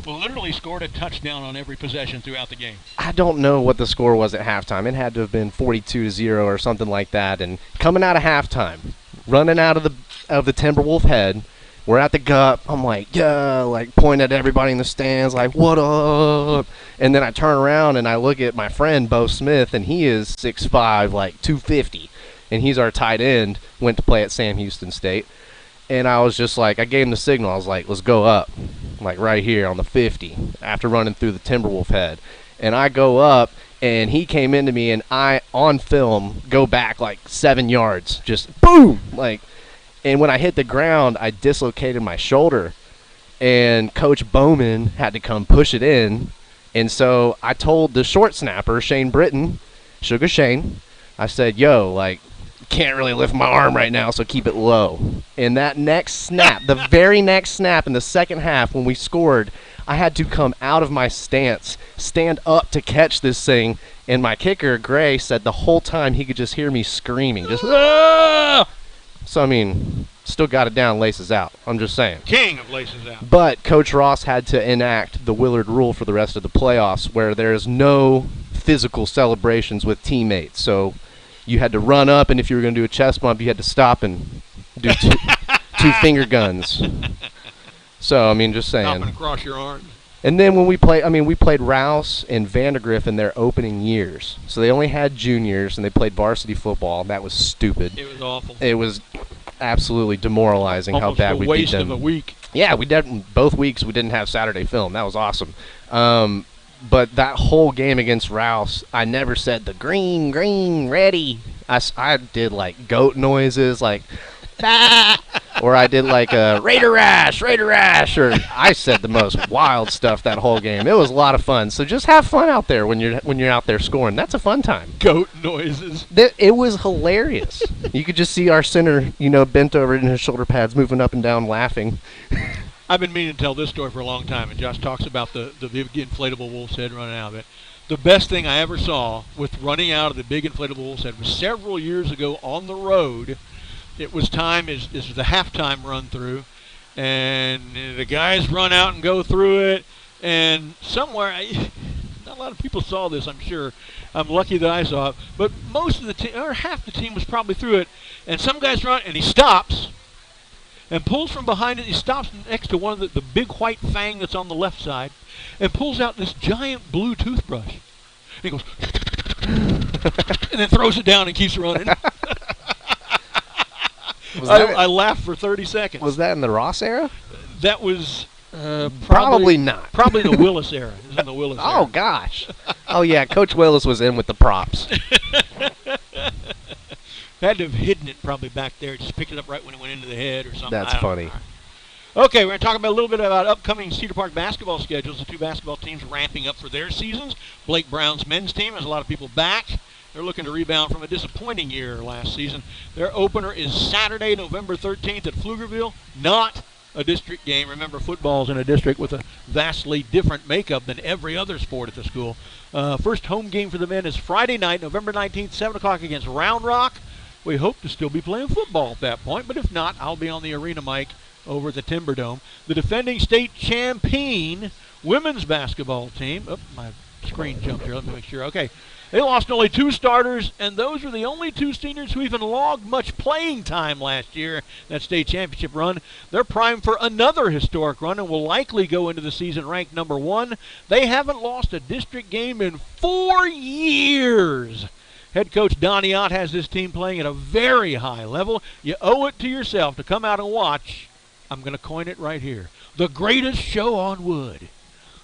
[SPEAKER 1] Well, literally scored a touchdown on every possession throughout the game.
[SPEAKER 2] I don't know what the score was at halftime. It had to have been 42-0 or something like that. And coming out of halftime, running out of the Timberwolf head, we're at the GUP. I'm like, yeah, like pointing at everybody in the stands, like, what up? And then I turn around and I look at my friend Bo Smith, and he is 6'5", like 250, and he's our tight end. Went to play at Sam Houston State. And I was just like, I gave him the signal. I was like, let's go up, like right here on the 50 after running through the Timberwolf head. And I go up, and he came into me, and I, on film, go back like 7 yards, just boom, like. And when I hit the ground, I dislocated my shoulder, and Coach Bowman had to come push it in. And so I told the short snapper, Shane Britton, Sugar Shane, I said, yo, like, can't really lift my arm right now, so keep it low. And that next snap, the very next snap in the second half when we scored, I had to come out of my stance, stand up to catch this thing, and my kicker, Gray, said the whole time he could just hear me screaming, just, ah! So, I mean, still got it down, laces out. I'm just saying.
[SPEAKER 1] King of laces out.
[SPEAKER 2] But Coach Ross had to enact the Willard rule for the rest of the playoffs, where there's no physical celebrations with teammates. So you had to run up, and if you were going to do a chest bump, you had to stop and do two finger guns. So, I mean, just saying.
[SPEAKER 1] Stopping across your arms.
[SPEAKER 2] And then when we played Rouse and Vandergrift in their opening years. So they only had juniors, and they played varsity football. That was stupid.
[SPEAKER 1] It was awful.
[SPEAKER 2] It was absolutely demoralizing
[SPEAKER 1] Almost
[SPEAKER 2] how bad we beat them.
[SPEAKER 1] waste of a week.
[SPEAKER 2] Yeah, we did. Both weeks we didn't have Saturday film. That was awesome. But that whole game against Rouse, I never said the green, ready. I did like goat noises, like, ah! Or I did like a Raider Rash, or I said the most wild stuff that whole game. It was a lot of fun. So just have fun out there when you're out there scoring. That's a fun time.
[SPEAKER 1] Goat noises.
[SPEAKER 2] It was hilarious. You could just see our center, bent over in his shoulder pads, moving up and down, laughing.
[SPEAKER 1] I've been meaning to tell this story for a long time, and Josh talks about the big inflatable wolf's head running out of it. The best thing I ever saw with running out of the big inflatable bull set was several years ago on the road. It was time, this was the halftime run through, and the guys run out and go through it, and somewhere, not a lot of people saw this, I'm sure. I'm lucky that I saw it, but most of the team, or half the team was probably through it, and some guys run, and he stops, and pulls from behind it. He stops next to one of the big white fang that's on the left side, and pulls out this giant blue toothbrush. And he goes, and then throws it down and keeps running. I laughed for 30 seconds.
[SPEAKER 2] Was that in the Ross era?
[SPEAKER 1] That was
[SPEAKER 2] probably not.
[SPEAKER 1] Probably the Willis era. It was in the Willis era.
[SPEAKER 2] Oh, gosh. Oh, yeah, Coach Willis was in with the props.
[SPEAKER 1] Had to have hidden it probably back there. Just picked it up right when it went into the head or something.
[SPEAKER 2] That's funny.
[SPEAKER 1] Okay, we're going to talk about a little bit about upcoming Cedar Park basketball schedules. The two basketball teams ramping up for their seasons. Blake Brown's men's team has a lot of people back. They're looking to rebound from a disappointing year last season. Their opener is Saturday, November 13th at Pflugerville. Not a district game. Remember, football's in a district with a vastly different makeup than every other sport at the school. First home game for the men is Friday night, November 19th, 7 o'clock against Round Rock. We hope to still be playing football at that point, but if not, I'll be on the arena mic over at the Timberdome. The defending state champion women's basketball team. Oh, my screen jumped here. Let me make sure. Okay. They lost only 2 starters, and those were the only 2 seniors who even logged much playing time last year in that state championship run. They're primed for another historic run and will likely go into the season ranked number 1. They haven't lost a district game in 4 years. Head coach Donnie Ott has this team playing at a very high level. You owe it to yourself to come out and watch. I'm going to coin it right here. The greatest show on wood.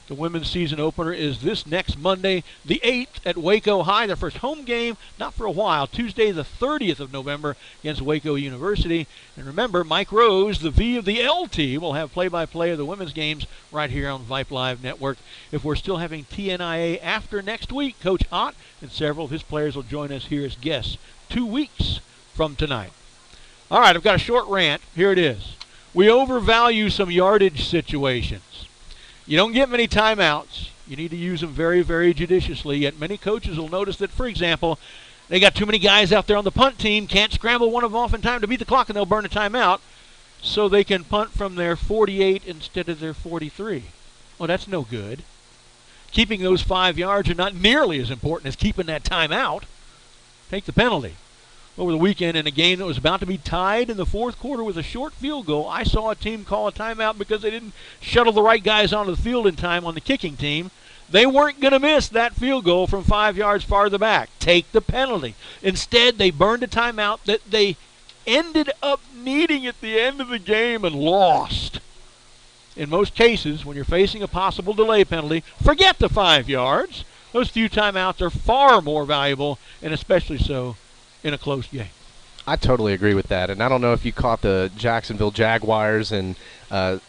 [SPEAKER 1] The women's season opener is this next Monday, the 8th at Waco High. Their first home game, not for a while, Tuesday the 30th of November against Waco University. And remember, Mike Rose, the V of the LT, will have play-by-play of the women's games right here on Vype Live Network. If we're still having TNIA after next week, Coach Ott and several of his players will join us here as guests 2 weeks from tonight. All right, I've got a short rant. Here it is. We overvalue some yardage situations. You don't get many timeouts. You need to use them very, very judiciously. Yet many coaches will notice that, for example, they got too many guys out there on the punt team, can't scramble one of them off in time to beat the clock, and they'll burn a timeout so they can punt from their 48 instead of their 43. Well, that's no good. Keeping those 5 yards are not nearly as important as keeping that timeout. Take the penalty. Over the weekend, in a game that was about to be tied in the fourth quarter with a short field goal, I saw a team call a timeout because they didn't shuttle the right guys onto the field in time on the kicking team. They weren't going to miss that field goal from 5 yards farther back. Take the penalty. Instead, they burned a timeout that they ended up needing at the end of the game and lost. In most cases, when you're facing a possible delay penalty, forget the 5 yards. Those few timeouts are far more valuable, and especially so in a close game.
[SPEAKER 2] I totally agree with that. And I don't know if you caught the Jacksonville Jaguars and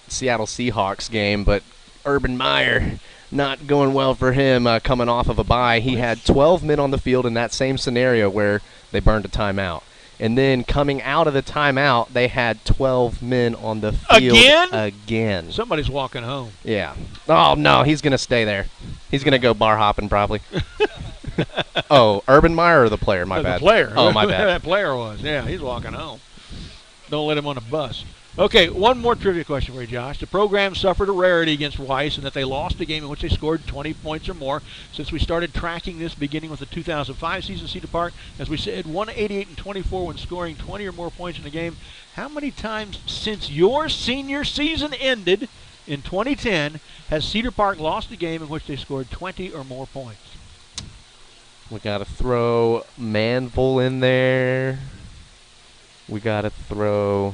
[SPEAKER 2] Seattle Seahawks game, but Urban Meyer, not going well for him coming off of a bye. He had 12 men on the field in that same scenario where they burned a timeout. And then coming out of the timeout, they had 12 men on the field again.
[SPEAKER 1] Somebody's walking home.
[SPEAKER 2] Yeah. Oh, no, he's going to stay there. He's going to go bar hopping probably. Oh, Urban Meyer or the player? My bad.
[SPEAKER 1] The player.
[SPEAKER 2] Oh, my bad.
[SPEAKER 1] That player was. Yeah, he's walking home. Don't let him on a bus. Okay, one more trivia question for you, Josh. The program suffered a rarity against Weiss in that they lost a game in which they scored 20 points or more. Since we started tracking this beginning with the 2005 season, Cedar Park, as we said, 188-24 when scoring 20 or more points in a game. How many times since your senior season ended in 2010 has Cedar Park lost a game in which they scored 20 or more points?
[SPEAKER 2] We got to throw Manville in there. We got to throw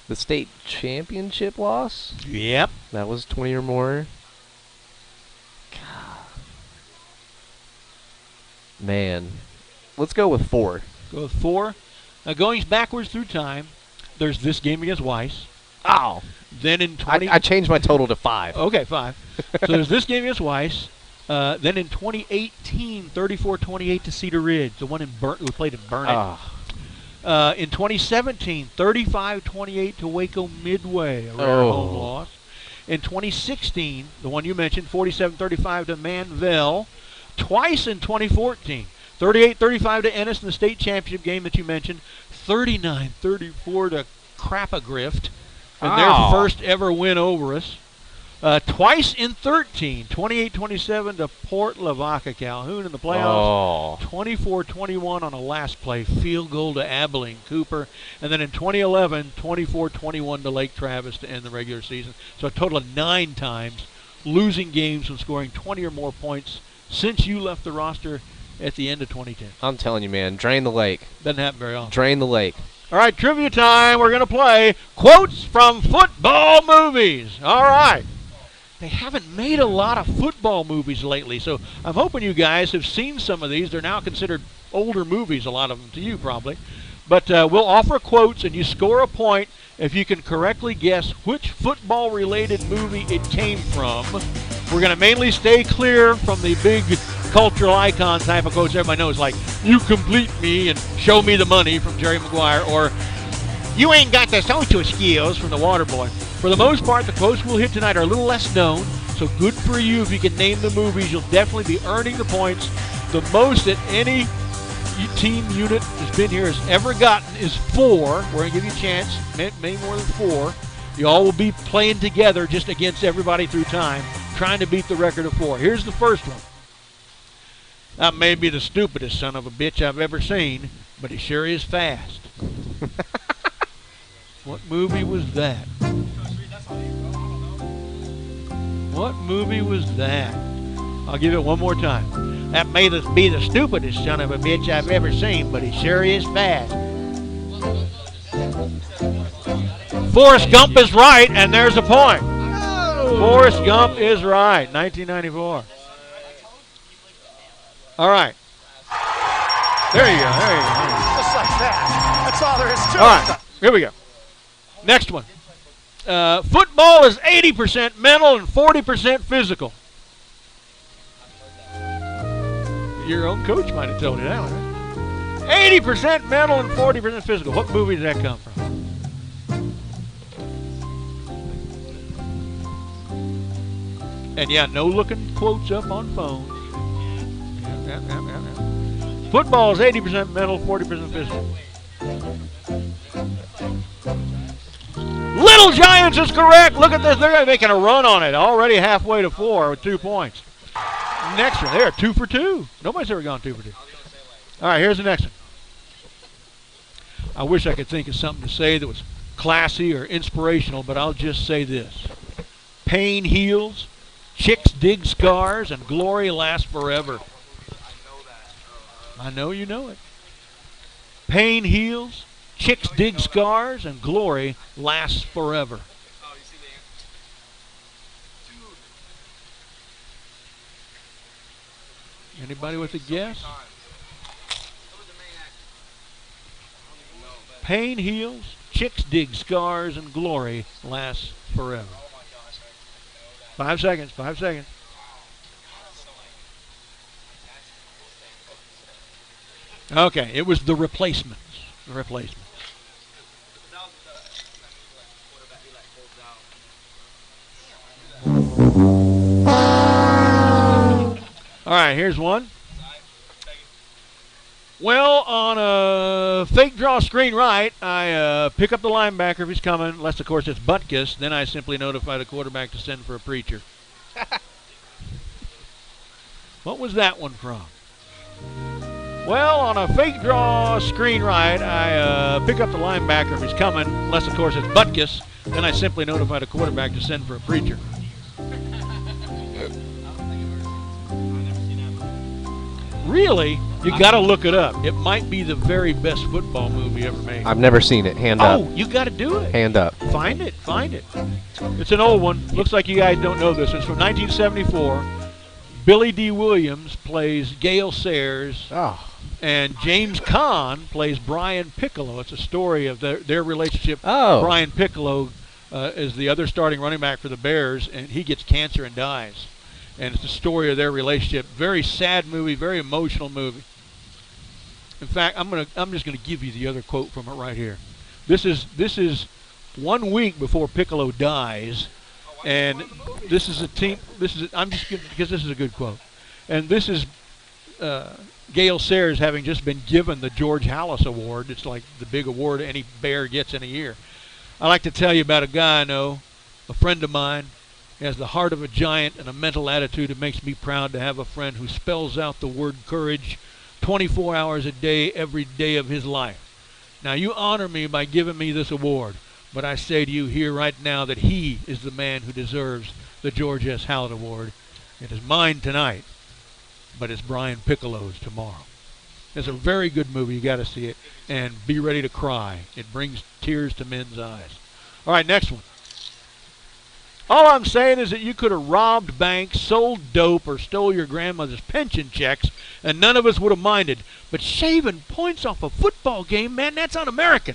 [SPEAKER 2] the state championship loss.
[SPEAKER 1] Yep.
[SPEAKER 2] That was 20 or more. God. Man. Let's go with 4.
[SPEAKER 1] Go with 4. Now, going backwards through time, there's this game against Weiss.
[SPEAKER 2] Oh.
[SPEAKER 1] Then in 20...
[SPEAKER 2] I changed my total to 5.
[SPEAKER 1] Okay, 5. So there's this game against Weiss. Then in 2018, 34-28 to Cedar Ridge, the one in we played in Burnett. In 2017, 35-28 to Waco Midway, a rare home loss. in 2016, the one you mentioned, 47-35 to Manvel. Twice in 2014, 38-35 to Ennis in the state championship game that you mentioned. 39-34 to Krappagrift in their first ever win over us. Twice in 13, 28-27 to Port Lavaca. Calhoun in the playoffs. 24-21 on a last play field goal to Abilene Cooper. And then in 2011, 24-21 to Lake Travis to end the regular season. So a total of 9 times losing games and scoring 20 or more points since you left the roster at the end of 2010.
[SPEAKER 2] I'm telling you, man, drain the lake.
[SPEAKER 1] Doesn't happen very often.
[SPEAKER 2] Drain the lake.
[SPEAKER 1] All right, trivia time. We're going to play quotes from football movies. All right. They haven't made a lot of football movies lately, so I'm hoping you guys have seen some of these. They're now considered older movies, a lot of them to you probably. But we'll offer quotes, and you score a point if you can correctly guess which football-related movie it came from. We're going to mainly stay clear from the big cultural icon type of quotes everybody knows, like, you complete me and show me the money from Jerry Maguire, or you ain't got the social skills from the Waterboy. For the most part, the quotes we'll hit tonight are a little less known, so good for you if you can name the movies. You'll definitely be earning the points. The most that any team unit that's been here has ever gotten is 4. We're going to give you a chance, many more than 4. You all will be playing together just against everybody through time, trying to beat the record of 4. Here's the first one. That may be the stupidest son of a bitch I've ever seen, but he sure is fast. What movie was that? What movie was that? I'll give it one more time. That may be the stupidest son of a bitch I've ever seen, but he sure is fast. Forrest Gump is right, and there's a point. Forrest Gump is right, 1994. All right. There you go.
[SPEAKER 16] Just like that. That's all there is to it.
[SPEAKER 1] All right, here we go. Next one. Football is 80% mental and 40% physical. Your own coach might have told you that one, right? 80% mental and 40% physical. What movie did that come from? And yeah, no looking quotes up on phones. Football is 80% mental, 40% physical. Little Giants is correct. Look at this. They're making a run on it. Already halfway to 4 with 2 points. Next one. They're 2 for 2. Nobody's ever gone 2 for 2. All right, here's the next one. I wish I could think of something to say that was classy or inspirational, but I'll just say this. Pain heals, chicks dig scars, and glory lasts forever. I know you know it. Pain heals, chicks dig scars, and glory lasts forever. Anybody with a guess? Pain heals, chicks dig scars, and glory lasts forever. 5 seconds, 5 seconds. Okay, it was The Replacements. The Replacements. All right, here's one. Well, on a fake draw screen right, I pick up the linebacker if he's coming, unless, of course, it's Butkus. Then I simply notify the quarterback to send for a preacher. What was that one from? Well, on a fake draw screen right, I pick up the linebacker if he's coming, unless, of course, it's Butkus. Then I simply notify the quarterback to send for a preacher. Really? You got to look it up. It might be the very best football movie ever made.
[SPEAKER 2] I've never seen it. Hand up.
[SPEAKER 1] Oh, you got to do it.
[SPEAKER 2] Hand up.
[SPEAKER 1] Find it. Find it. It's an old one. Looks like you guys don't know this. It's from 1974. Billy D. Williams plays Gale Sayers.
[SPEAKER 2] Oh.
[SPEAKER 1] And James Caan plays Brian Piccolo. It's a story of their relationship.
[SPEAKER 2] Oh.
[SPEAKER 1] Brian Piccolo is the other starting running back for the Bears, and he gets cancer and dies. And it's the story of their relationship. Very sad movie, very emotional movie. In fact, I'm just gonna give you the other quote from it right here. This is 1 week before Piccolo dies, And this is a team. I'm just giving because this is a good quote. And this is Gale Sayers having just been given the George Halas Award. It's like the big award any Bear gets in a year. I like to tell you about a guy I know, a friend of mine. He has the heart of a giant and a mental attitude. It makes me proud to have a friend who spells out the word courage 24 hours a day, every day of his life. Now, you honor me by giving me this award, but I say to you here right now that he is the man who deserves the George S. Howard Award. It is mine tonight, but it's Brian Piccolo's tomorrow. It's a very good movie. You got to see it, and be ready to cry. It brings tears to men's eyes. All right, next one. All I'm saying is that you could have robbed banks, sold dope, or stole your grandmother's pension checks, and none of us would have minded. But shaving points off a football game, man, that's un-American.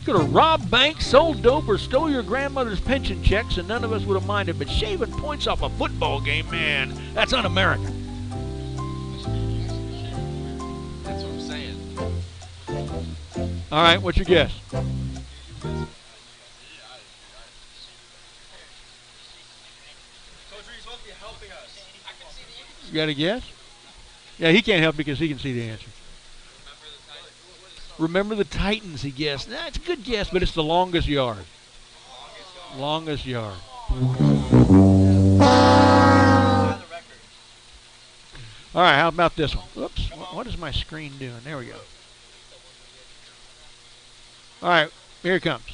[SPEAKER 1] Could have robbed banks, sold dope, or stole your grandmother's pension checks, and none of us would have minded. But shaving points off a football game, man, that's un-American.
[SPEAKER 2] That's what I'm saying.
[SPEAKER 1] All right, what's your guess? You got a guess? Yeah, he can't help because he can see the answer. Remember the Titans, he guessed. Nah, it's a good guess, but it's the longest yard. Longest yard. All right, how about this one? Oops, what is my screen doing? There we go. All right, here it comes.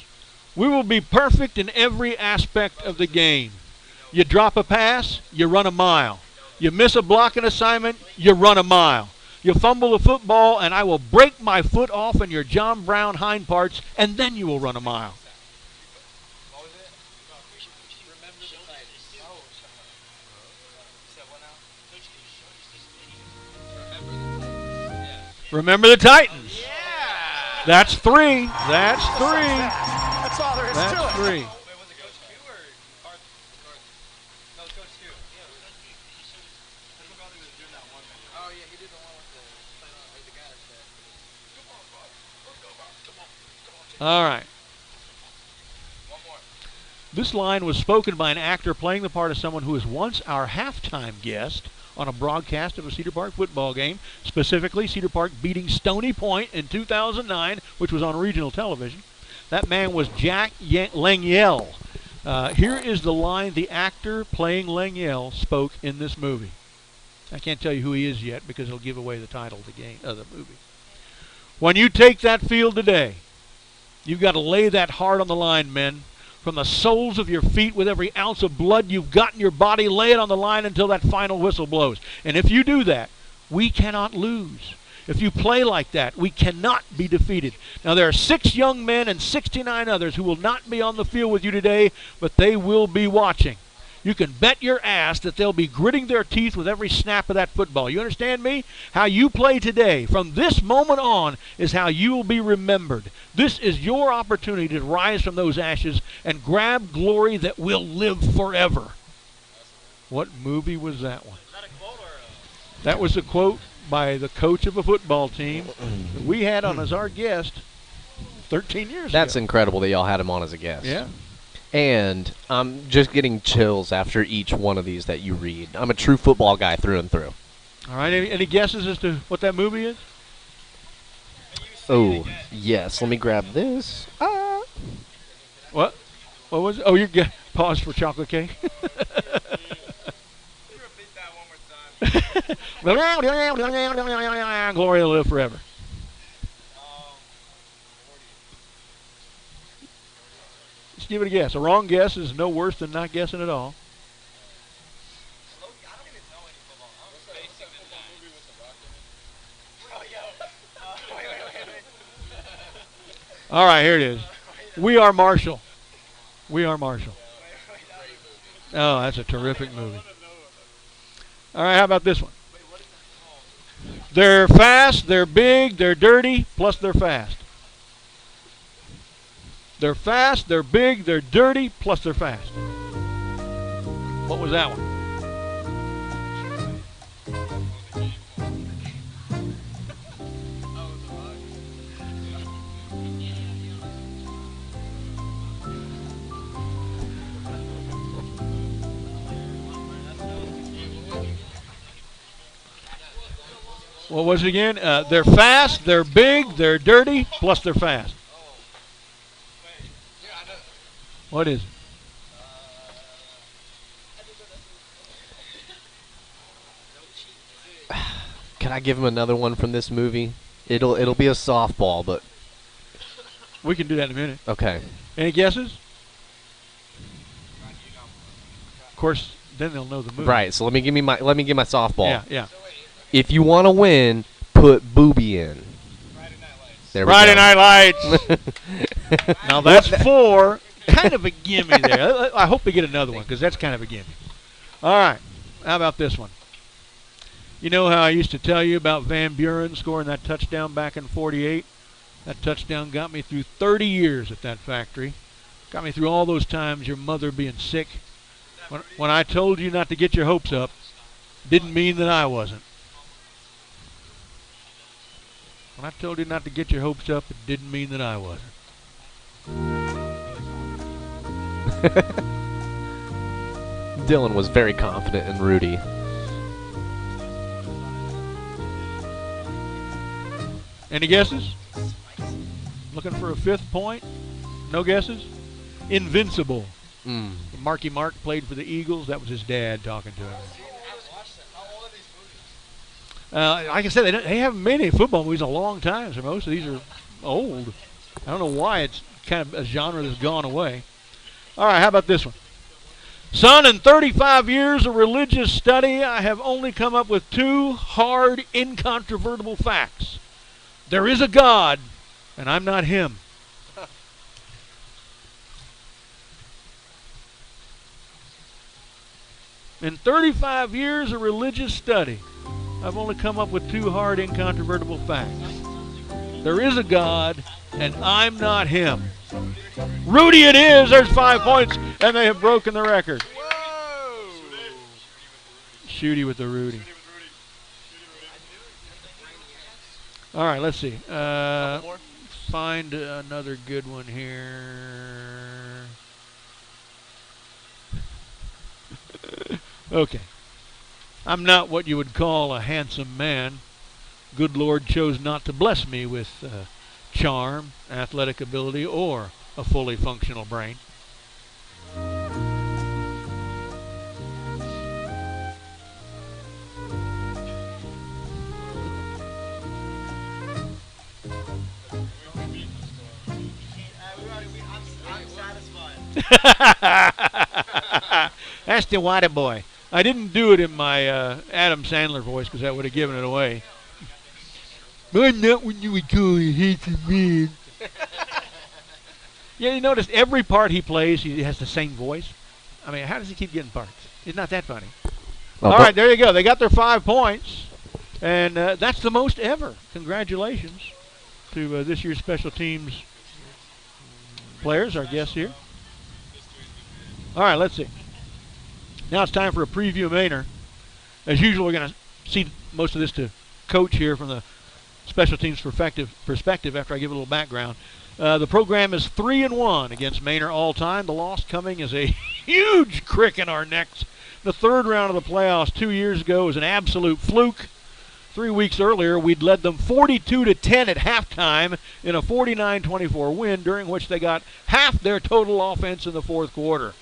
[SPEAKER 1] We will be perfect in every aspect of the game. You drop a pass, you run a mile. You miss a blocking assignment, you run a mile. You fumble the football, and I will break my foot off in your John Brown hind parts, and then you will run a mile. Remember the Titans.
[SPEAKER 16] Yeah.
[SPEAKER 1] That's three. That's three.
[SPEAKER 16] That's all there is to it.
[SPEAKER 1] That's three. All right. This line was spoken by an actor playing the part of someone who was once our halftime guest on a broadcast of a Cedar Park football game, specifically Cedar Park beating Stony Point in 2009, which was on regional television. That man was Jack Langiel. Here is the line the actor playing Langiel spoke in this movie. I can't tell you who he is yet because it'll give away the title of the movie. When you take that field today, you've got to lay that hard on the line, men. From the soles of your feet, with every ounce of blood you've got in your body, lay it on the line until that final whistle blows. And if you do that, we cannot lose. If you play like that, we cannot be defeated. Now, there are 6 young men and 69 others who will not be on the field with you today, but they will be watching. You can bet your ass that they'll be gritting their teeth with every snap of that football. You understand me? How you play today, from this moment on, is how you will be remembered. This is your opportunity to rise from those ashes and grab glory that will live forever. What movie was that one? That was a quote by the coach of a football team that we had on as our guest 13 years ago.
[SPEAKER 2] That's incredible that y'all had him on as a guest.
[SPEAKER 1] Yeah.
[SPEAKER 2] And I'm just getting chills after each one of these that you read. I'm a true football guy through and through.
[SPEAKER 1] All right, any guesses as to what that movie is?
[SPEAKER 2] Oh, yes. Let me grab this.
[SPEAKER 1] What? What was it? Oh, you pause for chocolate cake. Glory will live forever. Just give it a guess. A wrong guess is no worse than not guessing at all. All right, here it is. We Are Marshall. We Are Marshall. Oh, that's a terrific movie. All right, how about this one? They're fast, they're big, they're dirty, plus they're fast. They're fast, they're big, they're dirty, plus they're fast. What was that one? What was it again? They're fast, they're big, they're dirty, plus they're fast. What is it?
[SPEAKER 2] Can I give him another one from this movie? It'll be a softball, but
[SPEAKER 1] we can do that in a minute.
[SPEAKER 2] Okay.
[SPEAKER 1] Any guesses? Of course, then they'll know the movie.
[SPEAKER 2] Right. So let me give my softball.
[SPEAKER 1] Yeah, yeah.
[SPEAKER 2] If you want to win, put Booby in. There we
[SPEAKER 1] Friday
[SPEAKER 2] go.
[SPEAKER 1] Night Lights. Now that's 4. Kind of a gimme there. I hope we get another one because that's kind of a gimme. All right. How about this one? You know how I used to tell you about Van Buren scoring that touchdown back in '48? That touchdown got me through 30 years at that factory. Got me through all those times your mother being sick. When I told you not to get your hopes up, didn't mean that I wasn't. When I told you not to get your hopes up, it didn't mean that I wasn't.
[SPEAKER 2] Dylan was very confident in Rudy.
[SPEAKER 1] Any guesses? Looking for a 5th point? No guesses? Invincible. Marky Mark played for the Eagles. That was his dad talking to him. Like I said, they haven't made any football movies in a long time, so most of these are old. I don't know why it's kind of a genre that's gone away. All right, how about this one? Son, in 35 years of religious study, I have only come up with 2 hard, incontrovertible facts. There is a God, and I'm not him. In 35 years of religious study, I've only come up with 2 hard, incontrovertible facts. There is a God, and I'm not him. Rudy it is. There's 5 points, and they have broken the record. Shooty with the Rudy. All right, let's see. Find another good one here. Okay. I'm not what you would call a handsome man. Good Lord chose not to bless me with charm, athletic ability, or a fully functional brain. That's the water boy. I didn't do it in my Adam Sandler voice because that would have given it away. I'm not what you would call a handsome man. Yeah, you notice every part he plays, he has the same voice. I mean, how does he keep getting parts? It's not that funny.
[SPEAKER 2] Well,
[SPEAKER 1] all right, there you go. They got their 5 points, and that's the most ever. Congratulations to this year's special teams players, our guests here. All right, let's see. Now it's time for a preview of Manor. As usual, we're going to see most of this to Coach here from the special teams perspective after I give a little background. The program is 3-1 against Manor all time. The loss coming is a huge crick in our necks. The 3rd round of the playoffs 2 years ago was an absolute fluke. 3 weeks earlier, we'd led them 42-10 at halftime in a 49-24 win, during which they got half their total offense in the 4th quarter.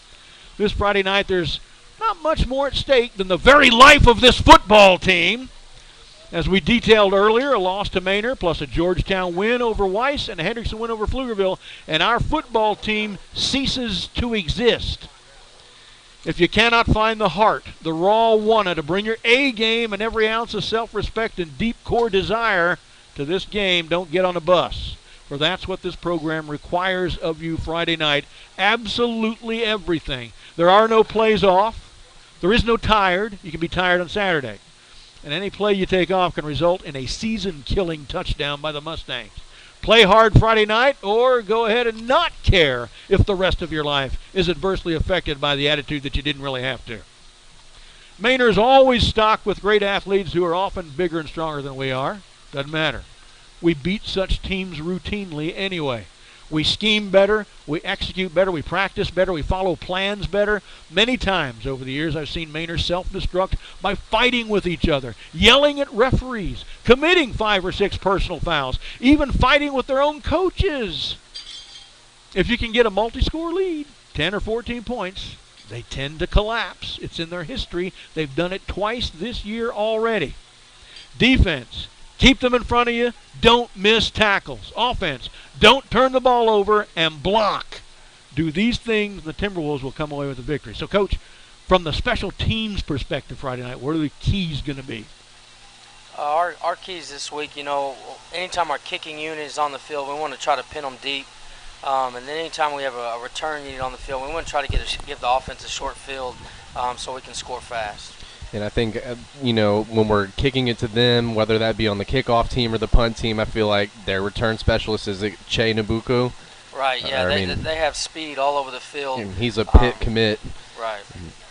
[SPEAKER 1] This Friday night, there's not much more at stake than the very life of this football team. As we detailed earlier, a loss to Manor plus a Georgetown win over Weiss and a Hendrickson win over Pflugerville, and our football team ceases to exist. If you cannot find the heart, the raw wanna to bring your A game and every ounce of self-respect and deep core desire to this game, don't get on the bus. For that's what this program requires of you Friday night. Absolutely everything. There are no plays off. There is no tired. You can be tired on Saturday. And any play you take off can result in a season-killing touchdown by the Mustangs. Play hard Friday night, or go ahead and not care if the rest of your life is adversely affected by the attitude that you didn't really have to. Manor is always stocked with great athletes who are often bigger and stronger than we are. Doesn't matter. We beat such teams routinely anyway. We scheme better, we execute better, we practice better, we follow plans better. Many times over the years I've seen Mainers self-destruct by fighting with each other, yelling at referees, committing 5 or 6 personal fouls, even fighting with their own coaches. If you can get a multi-score lead, 10 or 14 points, they tend to collapse. It's in their history. They've done it twice this year already. Defense, keep them in front of you. Don't miss tackles. Offense, don't turn the ball over and block. Do these things, the Timberwolves will come away with a victory. So, Coach, from the special teams perspective Friday night, what are the keys going to be?
[SPEAKER 7] Our keys this week, anytime our kicking unit is on the field, we want to try to pin them deep. And then anytime we have a return unit on the field, we want to try to give the offense a short field so we can score fast.
[SPEAKER 2] And I think, when we're kicking it to them, whether that be on the kickoff team or the punt team, I feel like their return specialist is Che Nabuku.
[SPEAKER 7] Right, yeah. They have speed all over the field.
[SPEAKER 2] And he's a Pitt commit.
[SPEAKER 7] Right.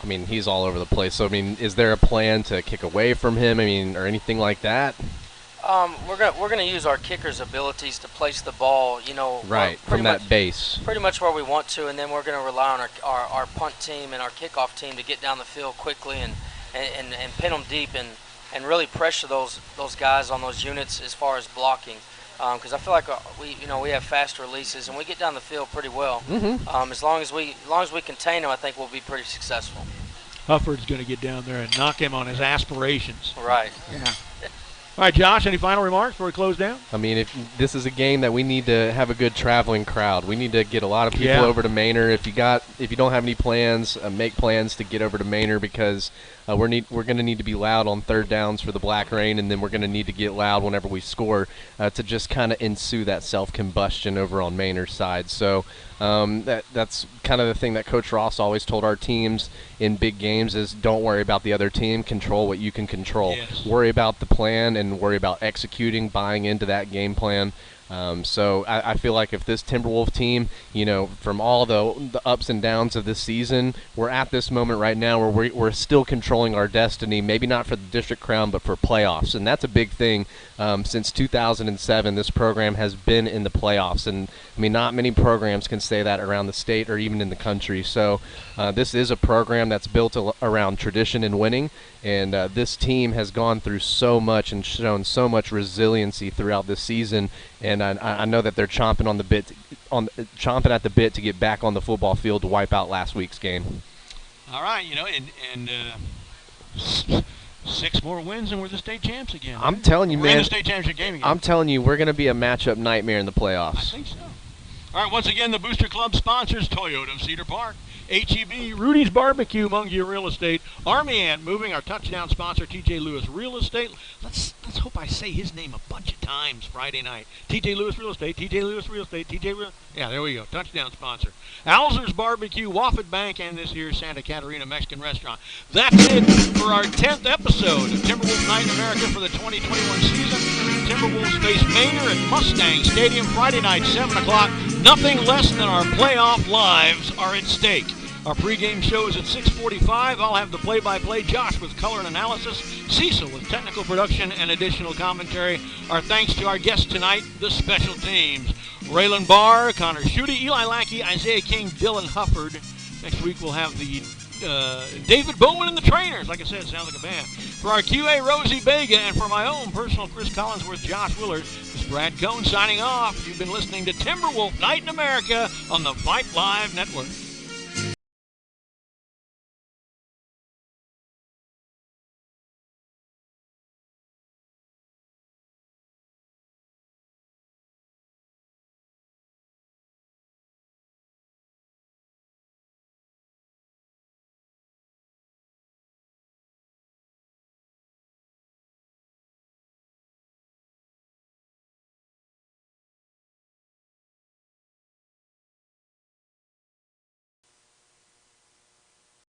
[SPEAKER 2] I mean, he's all over the place. So, is there a plan to kick away from him, or anything like that?
[SPEAKER 7] We're gonna use our kicker's abilities to place the ball,
[SPEAKER 2] right from that base,
[SPEAKER 7] pretty much where we want to, and then we're gonna rely on our punt team and our kickoff team to get down the field quickly and pin them deep and really pressure those guys on those units as far as blocking, because I feel like we have fast releases and we get down the field pretty well.
[SPEAKER 2] Mm-hmm.
[SPEAKER 7] As long as we contain them, I think we'll be pretty successful.
[SPEAKER 1] Hufford's going to get down there and knock him on his aspirations.
[SPEAKER 7] Right.
[SPEAKER 1] Yeah. All right, Josh, any final remarks before we close down?
[SPEAKER 2] If this is a game that we need to have a good traveling crowd. We need to get a lot of people over to Manor. If you don't have any plans, make plans to get over to Manor, because we're going to need to be loud on third downs for the Black Rain, and then we're going to need to get loud whenever we score to just kind of ensue that self-combustion over on Manor's side. So that's kind of the thing that Coach Ross always told our teams in big games is don't worry about the other team, control what you can control.
[SPEAKER 1] Yes.
[SPEAKER 2] Worry about the plan and worry about executing, buying into that game plan. So I feel like if this Timberwolf team, from all the ups and downs of this season, we're at this moment right now where we're still controlling our destiny, maybe not for the district crown, but for playoffs. And that's a big thing. Since 2007, this program has been in the playoffs. And, not many programs can say that around the state or even in the country. So this is a program that's built around tradition and winning. And this team has gone through so much and shown so much resiliency throughout this season. And I know that they're chomping at the bit to get back on the football field to wipe out last week's game.
[SPEAKER 1] All right, and 6 more wins and we're the state champs again.
[SPEAKER 2] I'm telling you,
[SPEAKER 1] we're
[SPEAKER 2] man.
[SPEAKER 1] in the state championship game again.
[SPEAKER 2] I'm telling you, we're going to be a matchup nightmare in the playoffs.
[SPEAKER 1] I think so. All right, once again, the Booster Club sponsors Toyota of Cedar Park, H-E-B, Rudy's Barbecue, Mungia Real Estate, Army Ant Moving, our touchdown sponsor, TJ Lewis Real Estate. Let's hope I say his name a bunch of times Friday night. TJ Lewis Real Estate, TJ Lewis Real Estate, yeah, there we go, touchdown sponsor. Alzer's Barbecue, Wofford Bank, and this here Santa Catarina Mexican Restaurant. That's it for our 10th episode of Timberwolf Night in America for the 2021 season. Timberwolves face Manor at Mustang Stadium Friday night, 7 o'clock. Nothing less than our playoff lives are at stake. Our pregame show is at 6:45. I'll have the play-by-play, Josh with color and analysis, Cecil with technical production and additional commentary. Our thanks to our guests tonight, the special teams. Raylan Barr, Connor Schutte, Eli Lackey, Isaiah King, Dylan Hufford. Next week we'll have the David Bowman and the Trainers. Like I said, it sounds like a band. For our QA, Rosie Bega, and for my own personal Chris Collinsworth, Josh Willard, this is Brad Cohn signing off. You've been listening to Timberwolf Night in America on the Vype Live Network.